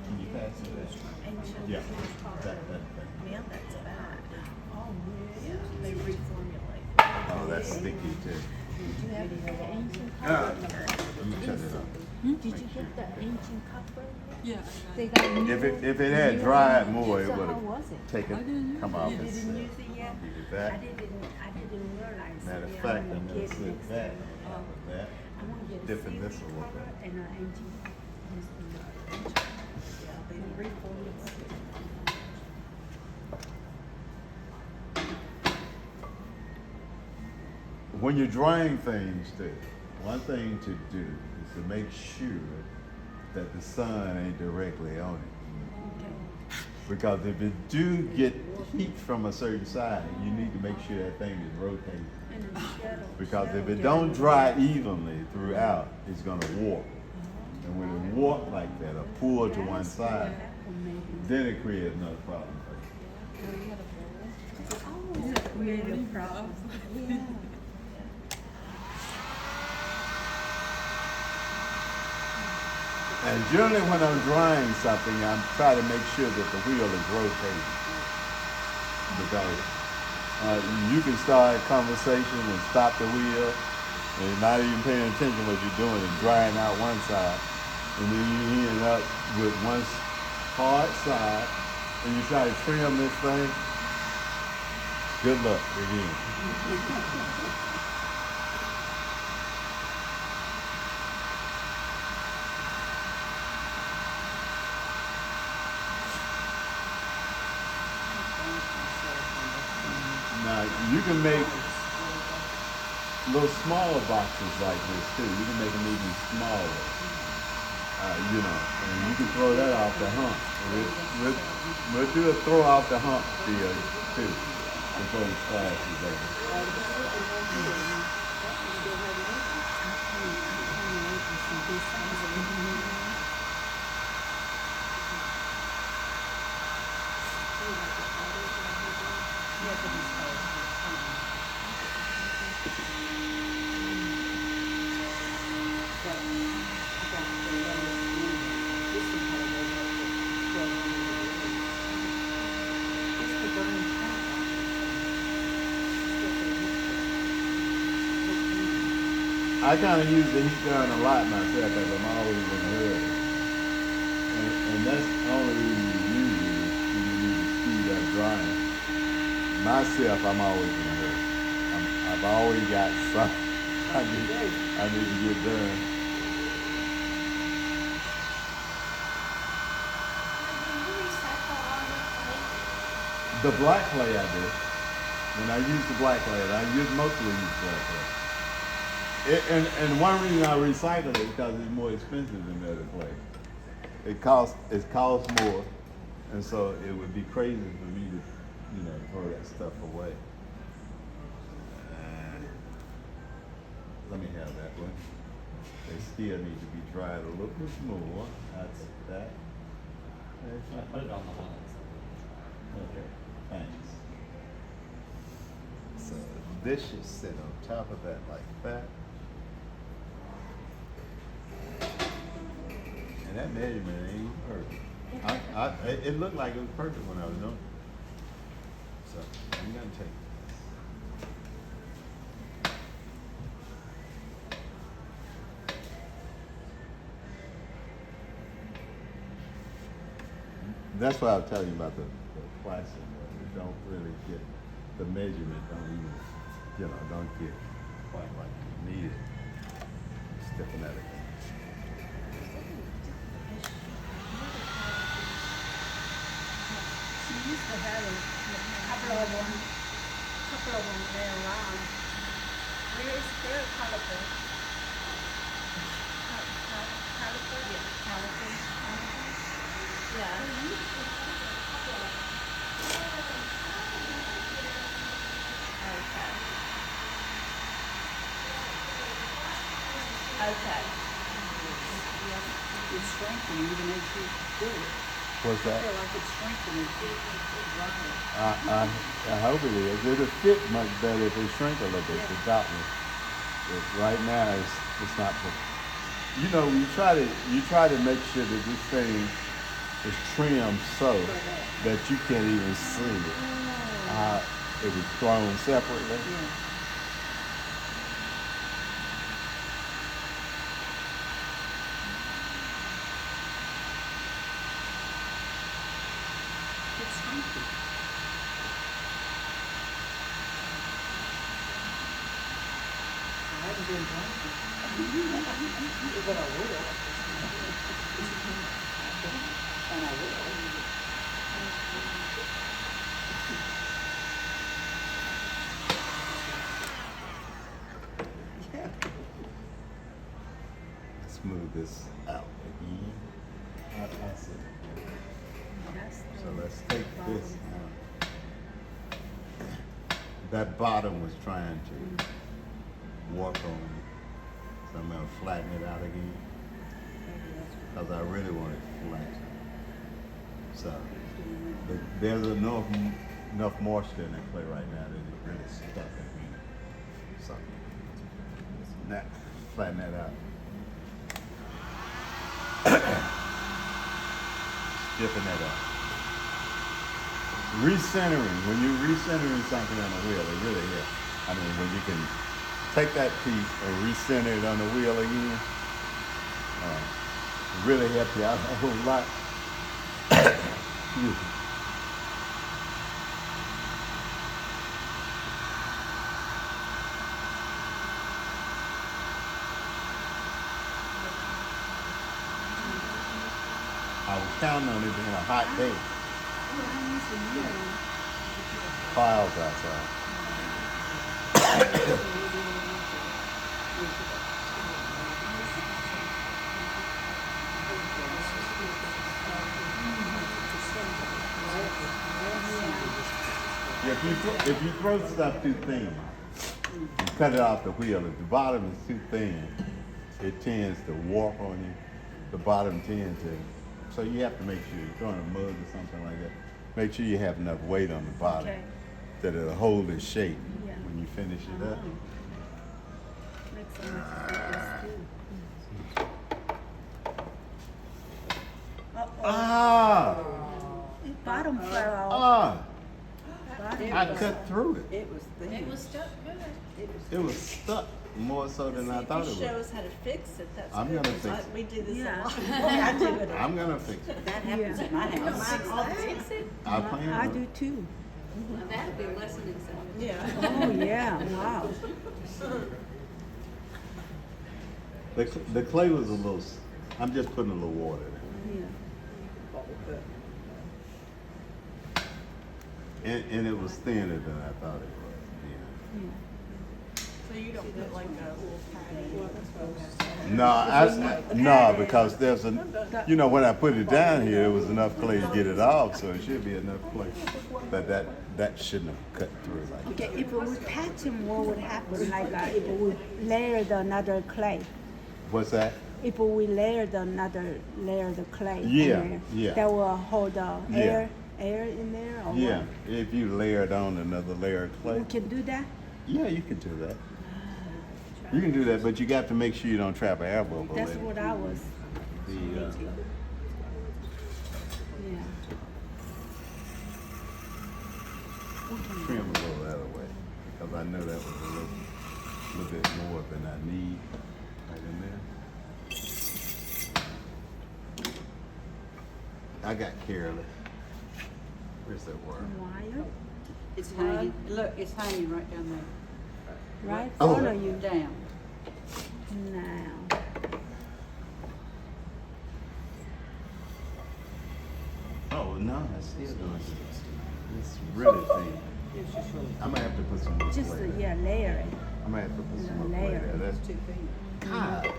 Can you pass me that? Yeah. That. Yeah, that's bad. Oh, yeah, they reformulate. Oh, that's sticky too. Did you have the ancient Let me shut it up. Did you get the ancient copper? Yeah. They got a new If it had dried more, it So would how have was it? come off You its didn't use it yet? needed I that. didn't realize. Matter of it. fact, I'm I'm gonna gonna get slip next that time. on top of that. I wanna get a Dipping this a seaweed little cover bit. and an ancient. Yeah, they reformulate. When you're drying things too, one thing to do is to make sure that the sun ain't directly on it. Because if it do get heat from a certain side, you need to make sure that thing is rotating. Because if it don't dry evenly throughout, it's gonna warp. And when it warp like that, or pull to one side, then it creates another problem for you. Create a problem. And generally when I'm drying something, I'm trying to make sure that the wheel is rotating. Because you can start a conversation and stop the wheel and you're not even paying attention to what you're doing and drying out one side. And then you end up with one hard side and you try to trim this thing. Good luck again. Now you can make little smaller boxes like this too. You can make them even smaller. And you can throw that off the hump. We'll do a throw off the hump deal too before the class is over. I kind of use the heat gun a lot myself because I'm always in a hurry. And that's the only reason you use it is when you need to speed up drying. Myself, I'm always in a hurry. I've always got something I need to get done. The black clay I do. When I use the black clay, I mostly use black clay. And one reason I recycle it is because it's more expensive than metal clay. It costs more, and so it would be crazy for me to, throw that stuff away. Let me have that one. They still need to be dried a little bit more. That's that. Put it on the one. Okay, thanks. So this should sit on top of that like that. And that measurement ain't perfect. It looked like it was perfect when I was doing it. So I'm gonna take That's why I was telling you about the plastic. You don't really get the measurement. Don't get quite like you need it. Stiffen that again. She used to have a couple of them there around. Where is their caliper? Caliper? Yeah, caliper. Yeah. Okay. It's strengthening to make you do it. What's I that? feel like it's strengthening. I hope it is. It'll fit much better if it shrink a little bit, the darkness. But right now, it's not. You know, you try to make sure that this thing is trimmed so that you can't even see it. It was thrown separately. Yeah. It's strengthening. I haven't been drinking. But I will. And I will. Yeah. Smooth this out again. I see. So let's take this out. That bottom was trying to work on me. So I'm gonna flatten it out again. Because I really want it flat. So there's enough moisture in that clay right now that it really stuck in me. So now flatten that out. Stiffen that up. Recentering. When you're recentering something on the wheel, it really helps. I mean, when you can take that piece and recenter it on the wheel again, it really helps you out a whole lot. Excuse me. I was counting on it being a hot day. Clouds outside. If you throw stuff too thin, you cut it off the wheel. If the bottom is too thin, it tends to warp on you. The bottom tends to. So you have to make sure you're throwing a mug or something like that. Make sure you have enough weight on the bottom that it'll hold its shape when you finish it up. Makes so much difference too. Ah! Bottom fell off. I cut through it. It was thin. It was stuck good. It was stuck more so than I thought it If you show was. us how to fix it, that's I'm good, gonna 'cause fix it. we do this Yeah. a lot. I do it. I'm gonna fix it. That happens at my house. I'll fix it. I plan I on do it. too. Now that'd be a lesson in self. Yeah. Oh, yeah, wow. The clay was a little. I'm just putting a little water in it. Yeah. And it was thinner than I thought it was. So you don't put like a little patty? Yeah. No, because there's you know, when I put it down here, there was enough clay to get it off, so it should be enough clay. But that shouldn't have cut through like that. Okay, if we patching, what would happen? Like if we layered another clay. What's that? If we layered another layer of clay, Yeah, in there, yeah. that will hold Yeah. air in there, or Yeah, what? if you layered on another layer of clay. We can do that. Yeah, you can do that. You can do that, but you got to make sure you don't trap an air bubble. That's in it. what I was. The, Yeah. trim a little that away because I know that was a little bit more than I need right in there. I got careless. Where's that word? Wire, It's hanging. Look, it's hanging right down there. right? Oh. Follow you Down. now. Oh no, I still doing it. It's really thin. I'm gonna have to put some more Just clay there. yeah, layer it. I'm gonna have to put some Yeah, more clay layer there. it. That's Too thin. God.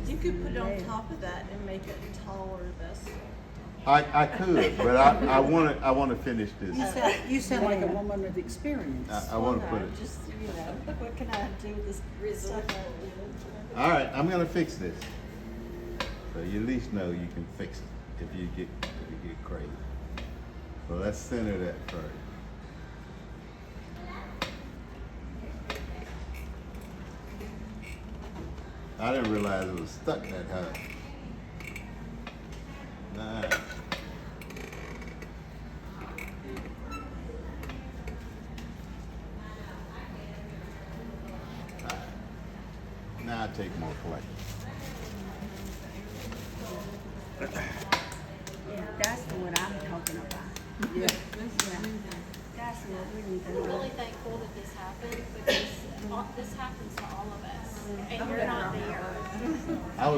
You could put it on Layer. top of that and make it taller, this. I could, but I want to finish this. You sound like a Yeah. woman with experience. I want to Well, put no, it. just, you know, what can I do with this stuff? All right, I'm gonna fix this. So you at least know you can fix it if you get crazy. So let's center that first. I didn't realize it was stuck that high. Nice. Now I take more play. Yeah, that's what I'm talking about. Yeah. That's what we need to I'm know. really thankful that this happened because this happens to all of us, and you're not there. I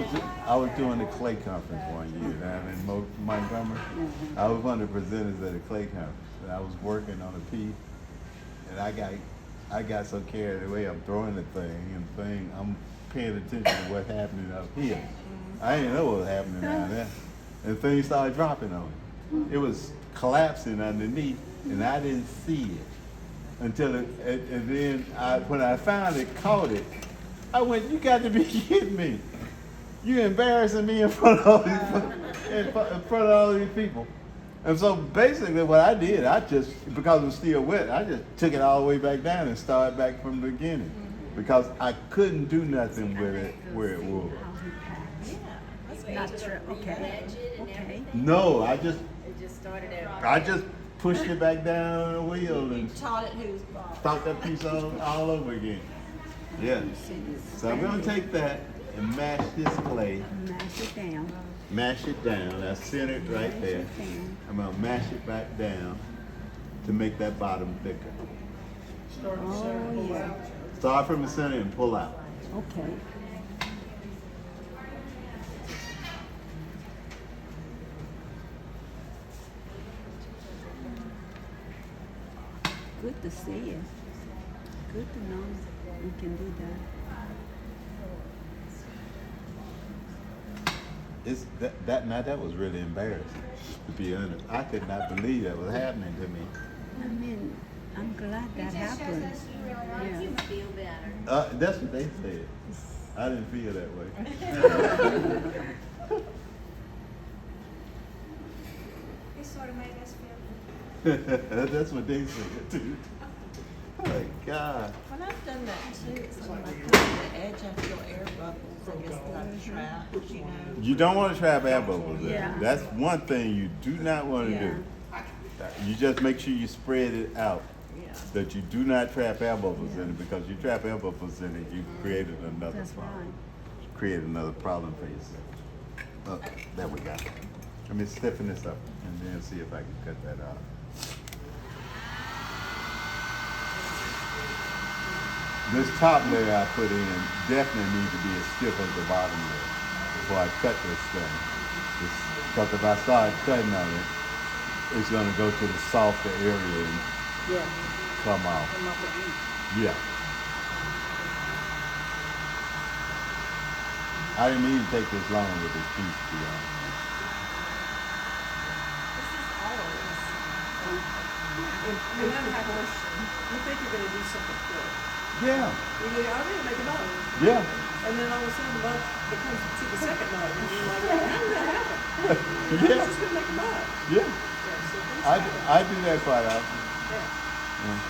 was doing the Clay Conference one year down in Montgomery. I was one of the presenters at the Clay Conference, and I was working on a piece, and I got so carried away. I'm throwing the thing, I'm paying attention to what's happening up here. I didn't know what was happening down there, and things started dropping on me. It was collapsing underneath, and I didn't see it until and then when I finally caught it, I went, "You got to be kidding me! You embarrassing me in front of all these people." And so basically, what I did, because it was still wet, I just took it all the way back down and started back from the beginning, because I couldn't do nothing with it where it was. Not true. Okay. Okay. No, I just Started out. I just pushed it back down on the wheel and Taught it who's boss. start that piece all over again. Yeah. So I'm gonna take that and mash this clay, Mash it down. mash it down. That's centered right there. I'm gonna mash it back down to make that bottom thicker. Oh, yeah. Start from the center and pull out. Okay. Good to see you. Good to know we can do that. That was really embarrassing, to be honest. I could not believe that was happening to me. I mean, I'm glad that happened. Yeah. You feel better. That's what they said. I didn't feel that way. It sort of made us feel. That's what they said too. Oh my God. When I've done that too, it's when I come to the edge, I feel air bubbles. I guess that I'm trapped, you know. You don't want to trap air bubbles in. Yeah. That's one thing you do not want to Yeah. do. You just make sure you spread it out. Yeah. That you do not trap air bubbles in it, because you trap air bubbles in it, you created another That's problem. right. Create another problem for yourself. Okay, there we go. Let me stiffen this up and then see if I can cut that out. This top layer I put in definitely needs to be as stiff as the bottom layer before I cut this thing. Because if I start cutting on it, it's going to go to the softer area and Yeah. come off. Come up again. Yeah. I didn't mean to take this long with this piece, to be honest. This is all of us. And that happens. You think you're gonna do something quick. Yeah, You go, I'm gonna make a mug. yeah. And then all of a sudden the mug becomes to the second mug. And you're like, how did that happen? Yeah. I'm just gonna make a mug. Yeah, Yeah, so things I happen. do that quite often. Yeah. Yeah.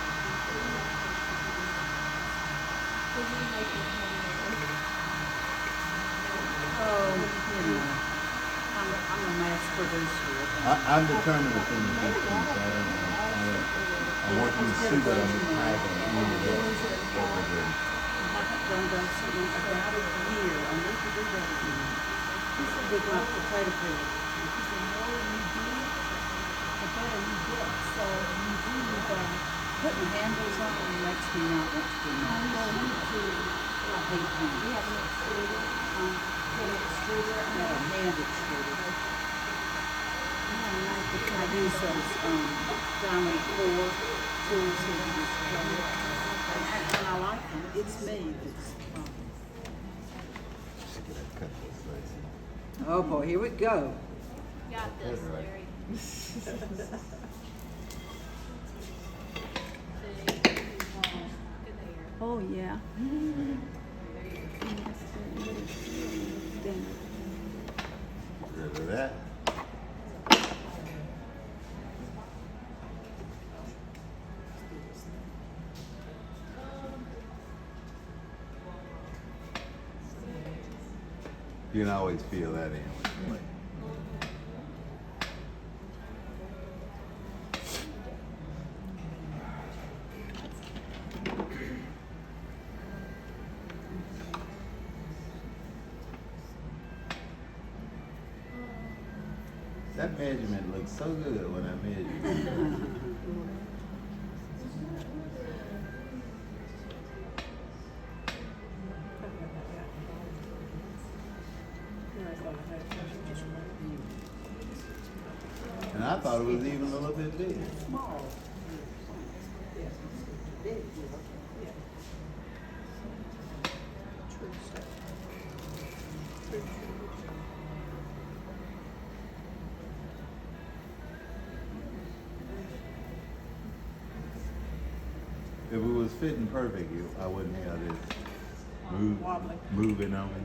Oh, you know, I'm a mass producer. I'm determined to finish this piece. I'm working to see that I'm tired of doing it over there. Done something about a year. I need to do that again. With my potato peel. The more you do, the better you get. So you do putting handles on it makes me not want to do that. I need to. I hate handles. You have an extruder? An extruder? I have a hand extruder. I use those diamond core tools and I like them. It's me that's. Cut this thing. Oh boy, here we go. Got this, Right. Larry. Oh, yeah. Rid of that. You can always fill that in with clay. That measurement looks so good when I measure. And I thought it was even a little bit big. Small. Yes. Big. If it was fitting perfect, I wouldn't have this moving on me.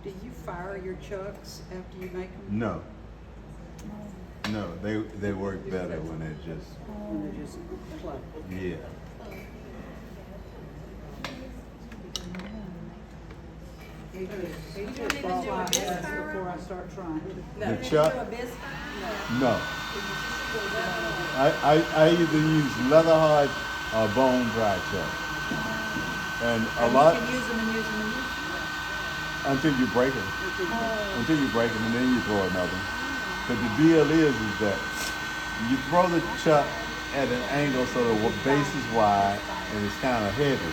Do you fire your chucks after you make them? No. No, they work better when they're just, When they're just clay? yeah. He just bought my ass before I start trying. The chuck? No. I either use leather hard or bone dry chuck. And a lot, You can use them and use them and use them. until you break them. Until you break them, and then you throw another one. But the deal is that you throw the chuck at an angle so the base is wide and it's kind of heavy.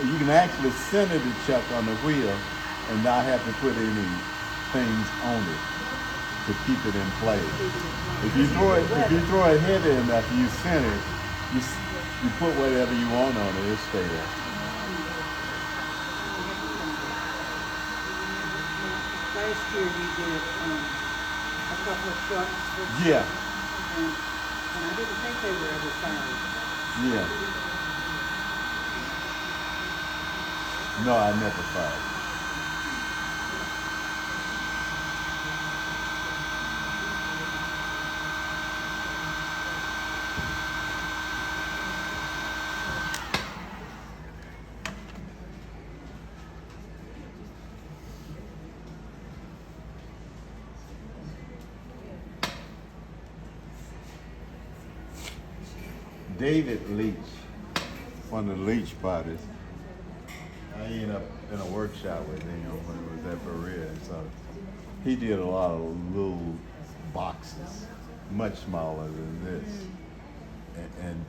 You can actually center the chuck on the wheel and not have to put any things on it to keep it in place. If you throw it heavy enough, you center it, you put whatever you want on it, it'll stay there. Last year you did a couple of trucks. Yeah, And I didn't think they were ever fired. yeah. No, I never fired. David Leach, one of the Leach potters. I ended up in a workshop with him when it was at Berea, so he did a lot of little boxes, much smaller than this. And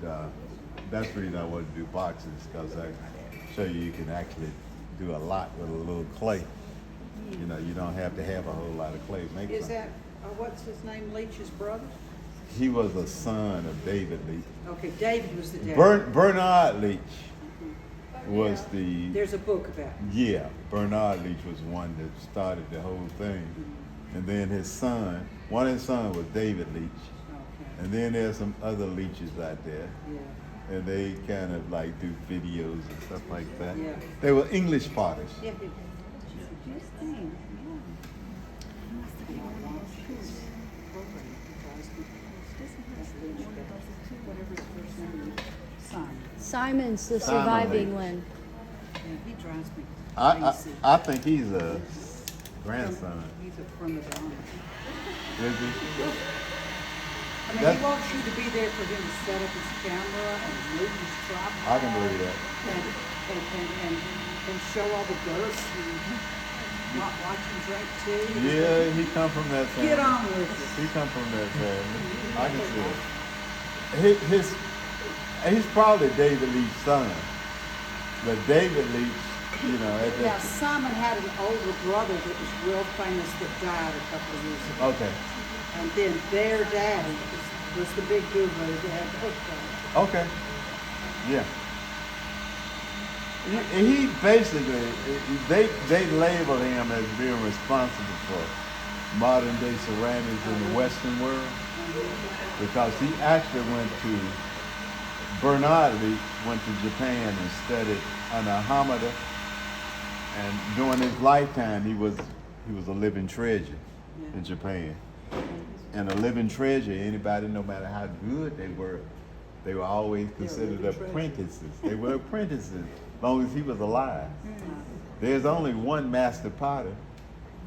that's the reason I wanted to do boxes, because I show you can actually do a lot with a little clay. You know, you don't have to have a whole lot of clay. Make Is something. that, what's his name, Leach's brother? He was a son of David Leach. Okay, David was the dad. Bernard Leach was the, There's a book about him. yeah, Bernard Leach was one that started the whole thing. And then his son, one of his sons was David Leach. Okay, And then there's some other Leaches out there. yeah. And they kind of like do videos and stuff like that. Yeah. They were English potters. Yeah, whatever his first name is, Simon. Simon's the Simon surviving Leach. one. Yeah, he drives me I crazy. think he's a grandson. He's from the Donna. Is he? I mean, That's- he wants you to be there for him to set up his camera and move his tripod. I can believe that. And show all the ghosts and watch him drink too. Yeah, he come from that family. Get on with it. He come from that family. I can see it. He's probably David Leach's son. But David Leach, you know, at Yeah, that. Simon had an older brother that was real famous that died a couple of years ago. Okay. And then their daddy was the big guru that had the hook on. Okay. Yeah. He basically, they label him as being responsible for modern day ceramics in the Western world because he actually went to, Bernard Leach went to Japan and studied under Hamada, and during his lifetime he was a living treasure in Japan. And a living treasure, anybody, no matter how good they were always considered apprentices. They were apprentices as long as he was alive. There's only one master potter,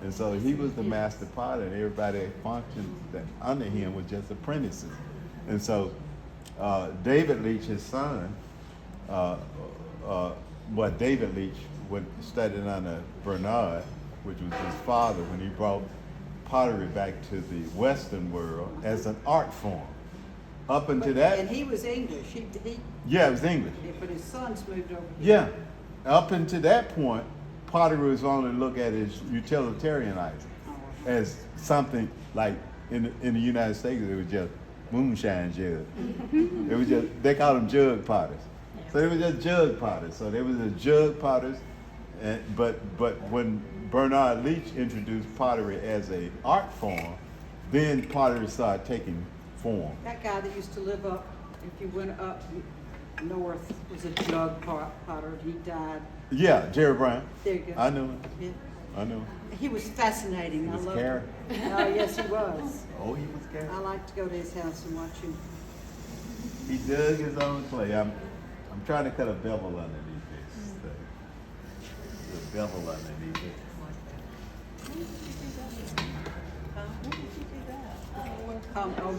and so he was the master potter, and everybody that functioned under him was just apprentices. And so David Leach, his son, David Leach studied under Bernard, which was his father, when he brought pottery back to the Western world as an art form. Up until that, And he was English. yeah, it was English. But his sons moved over Yeah, here. up until that point, pottery was only looked at as utilitarianizing, as something like in the United States, it was just moonshine jug. It was just, they called them jug potters. So it was just jug potters. So there was a jug potters, but when Bernard Leach introduced pottery as a art form, then pottery started taking form. That guy that used to live up, if you went up north, was a jug potter. He died. Yeah, Jerry Brown. There you go. I knew him. Yeah. I knew him. He was fascinating. I Was loved Karen? him. Oh, yes, he was. Oh, he was Gary. I like to go to his house and watch him. He dug his own clay. I'm trying to cut a bevel underneath this thing. The bevel underneath it.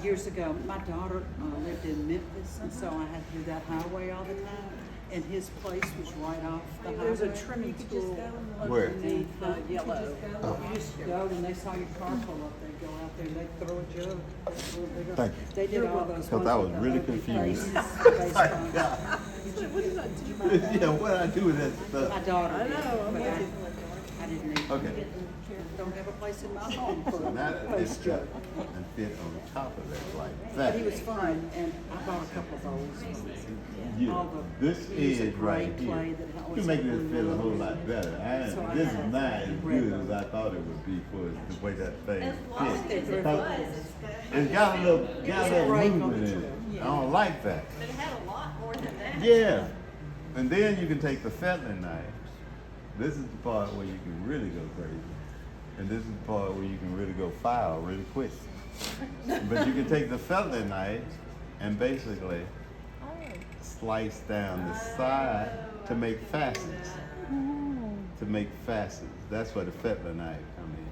Years ago, my daughter lived in Memphis, and so I had to do that highway all the time. And his place was right off the highway. There's a trimming tool Where? underneath the yellow. You used to go, and they saw your car pull up, they'd go out there, and they'd throw a jug. Thank you. They did all those. Because I was ones with really the ugly confused. faces based on- Yeah, what I do with that My stuff? daughter I did, know, I'm but with you. I didn't need. Okay. Don't have a place in my home for So now a that this post jug jug. and fit on top of that like But he was that. fun, and I bought a couple of those. Yeah, All the- this he used a edge gray right clay here. that You always can make had this blue fit a whole lines. lot better. So I This is have not as red good ones. as I thought it would be for the way that thing it fits. was. It's got a little break on movement the in trail. it. I don't like that. But it had a lot more than that. Yeah. And then you can take the fettling knife. This is the part where you can really go crazy. And this is the part where you can really go foul really quick. But you can take the fettling knife and basically slice down the side to make facets. To make facets. That's where the fettling knife come in.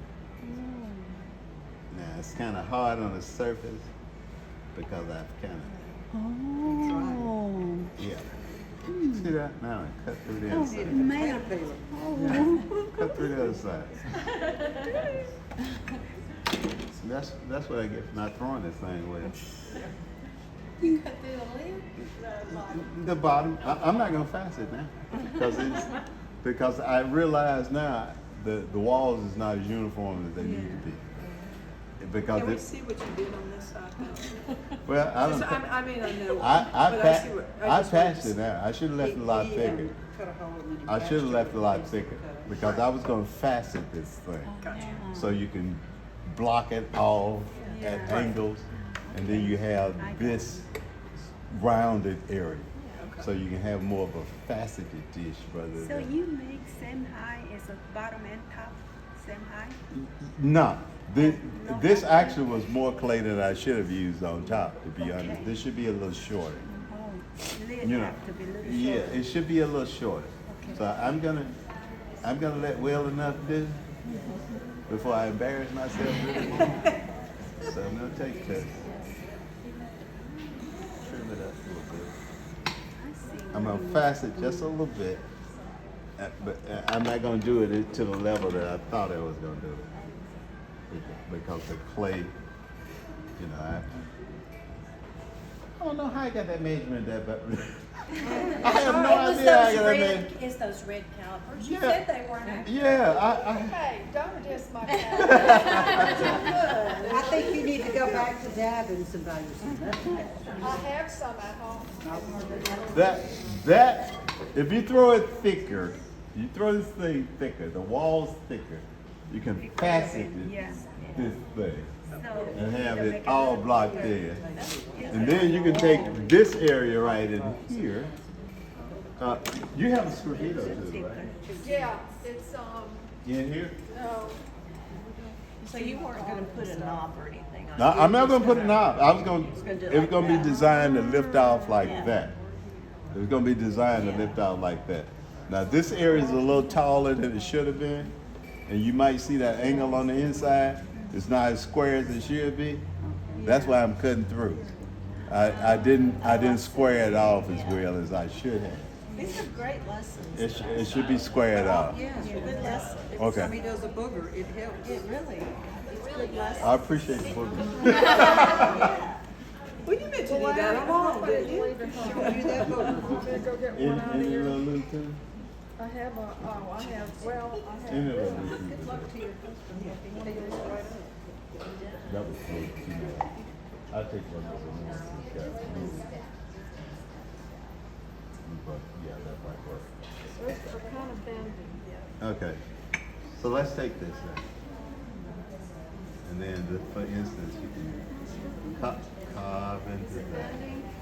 Now it's kind of hard on the surface because I've kind of, yeah. See that? Now I cut through the inside. Potato peeler. Cut through the other side. So that's what I get for not throwing this thing away. You cut through the lid? The bottom. I'm not gonna fast it now because I realize now the walls is not as uniform as they need to be. Because Can we it, see what you did on this side now? well, I don't. I mean, I know. I but I see what- I just patched wanted it out. I should have left it a lot He, thicker. cut a hole and then he I patched should have it left it a with lot piece of thicker cut. because I was gonna facet this thing. Gotcha. So you can block it all at angles, and then you have this rounded area. So you can have more of a faceted dish rather So than. you make same height as the bottom and top, same height? No, this actually was more clay than I should have used on top, to be honest. This should be a little shorter. Oh, lid You know, have to be a little yeah, shorter. it should be a little shorter. So I'm gonna let well enough do before I embarrass myself really more. So no take this. trim it up a little bit. I'm gonna facet just a little bit, but I'm not gonna do it to the level that I thought I was gonna do it. Because the clay, you know, I don't know how I got that measurement that, but I have no idea how I got that measurement. It's those red calipers. You Yeah. said they weren't accurate. Yeah, Hey, don't diss my cat. I think you need to go back to Davins and buy yourself. I have some at home. that, if you throw it thicker, you throw this thing thicker, the walls thicker, you can facet this thing and have it all blocked in. And then you can take this area right in here. You have a scorpido too, right? Yeah, it's, In here? no, So you weren't gonna put a knob or anything on No, it? I'm not gonna put it out. I was gonna, gonna do it it was like gonna be that. designed to lift off like Yeah. that. It was gonna be designed to lift out like that. Now this area is a little taller than it should have been, and you might see that angle on the inside. It's not as square as it should be. That's why I'm cutting through. I didn't square it off as well as I should have. These are great lessons. It should be squared off. Yeah. Good lessons. If Okay. somebody does a booger, it helps. It really, it's good lessons. I appreciate the book. Well, you meant to do well, that I'm alone, going didn't to you? leave it home. You do that booger. I'm gonna go get In one out of the here. little loop too? I have a, I have, well, I have. In the little loop. Good luck to your husband, if he wants to go right up. That was close to me. I'll take one of those. But yeah, that might work. Those are kind of bendy. Okay, so let's take this then. And then, for instance, you can carve into that.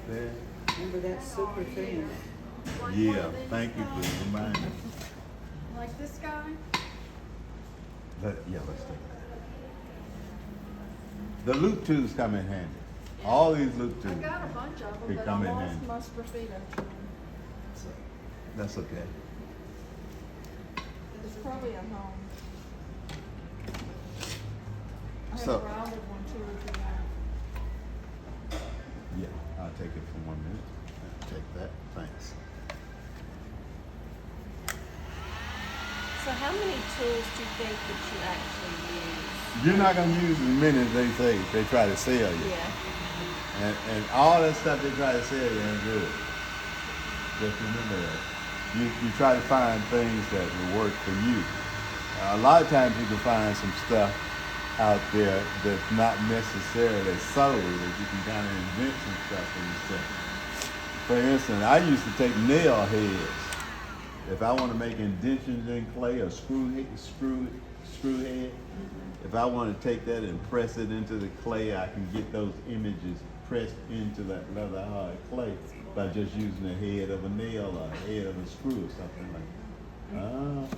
There. Remember that super thin? Yeah, thank you for reminding me. Like this guy? Let's take that. The loop tubes come in handy. All these loop I tubes. got a bunch of them, They but I come in lost handy. my Sgraffito. So, that's okay. It's probably at home. I have So- a rounded one too, if you want. Yeah, I'll take it for 1 minute. Take that, thanks. So how many tools do you think that you actually use? You're not gonna use as many as they try to sell you. Yeah. And all that stuff they try to sell you ain't good. Just remember that. You try to find things that will work for you. A lot of times you can find some stuff out there that's not necessarily sold, that you can kind of invent some stuff for yourself. For instance, I used to take nail heads. If I want to make indentions in clay or screw head, if I want to take that and press it into the clay, I can get those images pressed into that leather hard clay by just using the head of a nail or a head of a screw or something like that.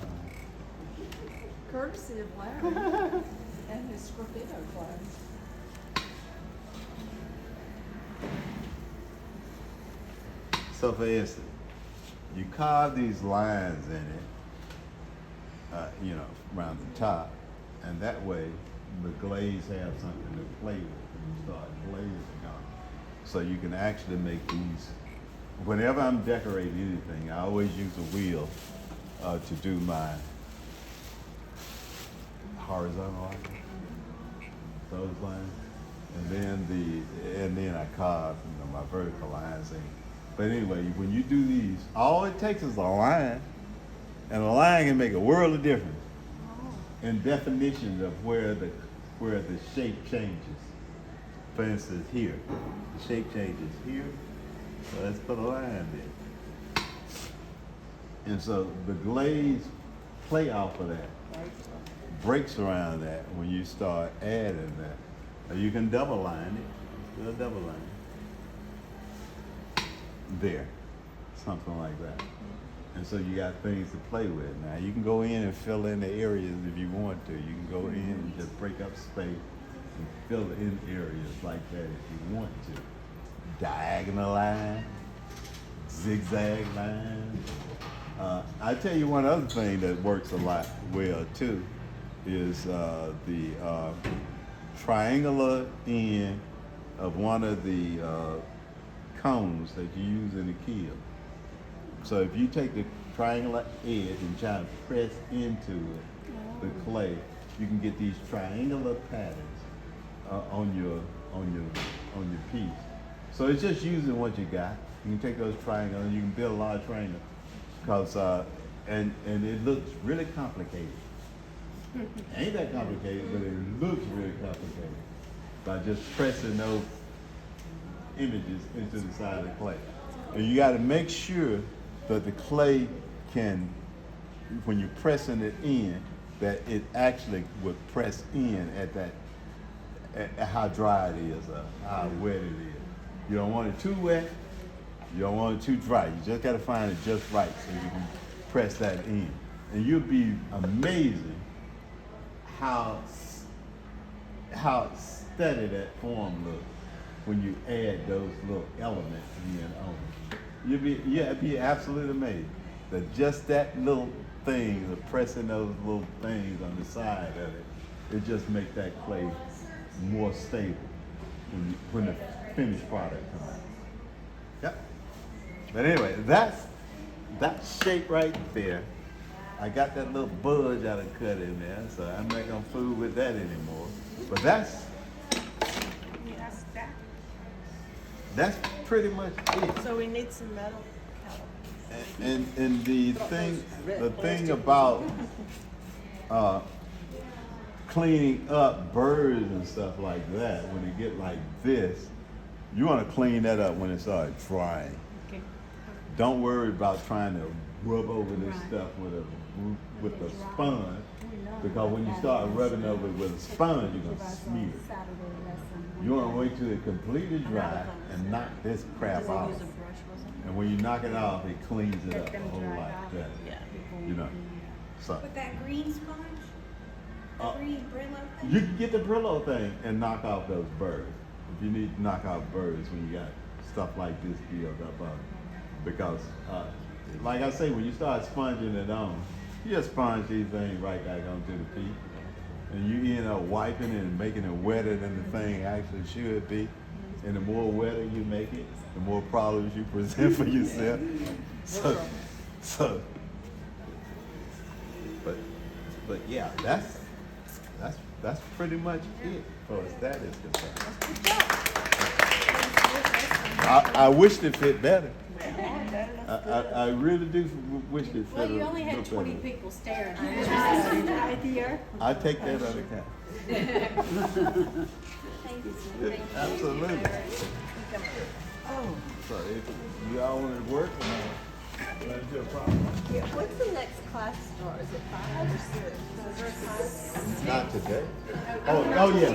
Courtesy of Larry and his Sgraffito class. So for instance, you carve these lines in it, around the top, and that way the glaze have something to play with when you start glazing on it. So you can actually make these. Whenever I'm decorating anything, I always use a wheel to do my horizontal line, those lines, and then I carve my vertical lines in. But anyway, when you do these, all it takes is a line, and a line can make a world of difference in definition of where the shape changes. For instance, here, the shape changes here. So let's put a line there. And so the glaze play off of that, breaks around that when you start adding that. Or you can double line it, do a double line. There, something like that. And so you got things to play with. Now you can go in and fill in the areas if you want to. You can go in and just break up space and fill in areas like that if you want to. Diagonal line, zigzag line. I tell you one other thing that works a lot well too is the triangular end of one of the cones that you use in the kiln. So if you take the triangular edge and try to press into it, the clay, you can get these triangular patterns on your piece. So it's just using what you got. You can take those triangles and you can build a lot of triangles, because and it looks really complicated. Ain't that complicated, but it looks really complicated by just pressing those images into the side of the clay. And you got to make sure that the clay can, when you're pressing it in, that it actually would press in at that, at how dry it is or how wet it is. You don't want it too wet, you don't want it too dry. You just got to find it just right so you can press that in. And you'll be amazing how steady that form looks when you add those little elements in on. You'll be absolutely amazed that just that little thing, the pressing those little things on the side of it just makes that clay more stable when the finished product comes out. Yep. But anyway, that's that shape right there. I got that little budge I done cut in there, so I'm not gonna fool with that anymore. But that's pretty much it. So we need some metal calipers. And the thing about cleaning up burrs and stuff like that, when you get like this, you want to clean that up when it starts drying. Okay. Don't worry about trying to rub over this stuff with a sponge, because when you start rubbing over it with a sponge, you're gonna smear it. You want to wait till it completely dry and knock this crap off. And when you knock it off, it cleans it up a whole lot better. Yeah. You know. So With that green sponge? The green Brillo thing? you can get the Brillo thing and knock off those burrs. If you need to knock off burrs when you got stuff like this built up on it. Because like I say, when you start sponging it on, you just sponge these things right back onto the piece. And you end up wiping it and making it wetter than the thing actually should be. And the more wetter you make it, the more problems you present for yourself. But yeah, that's pretty much it for as that is concerned. I wish it fit better. I really do wish it fit Well, you only had 20 people staring. Right here. I take that on account. Absolutely. So if you all want to work, let's do a problem. Yeah, what's the next class start? Is it 5 or 6? Is there a time? Not today. Oh yeah,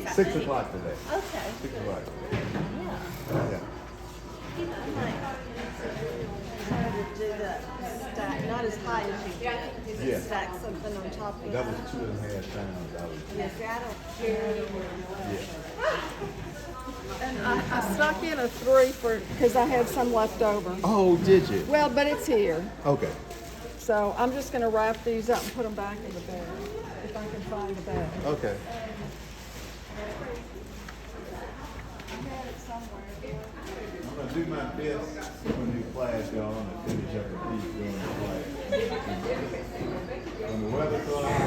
6. 6 o'clock today. Okay. 6 o'clock. Yeah. Yeah. I might try to do that stack, not as high as you did. Yeah. Stack something on top of That it. was 2.5 pounds. I was. Yes, I don't care. Yeah. And I snuck in a 3 because I had some left over. Oh, did you? Well, but it's here. Okay. So I'm just gonna wrap these up and put them back in the bag, if I can find the bag. Okay. I'm gonna do my best when you class y'all to finish up a piece during the class. When the weather starts,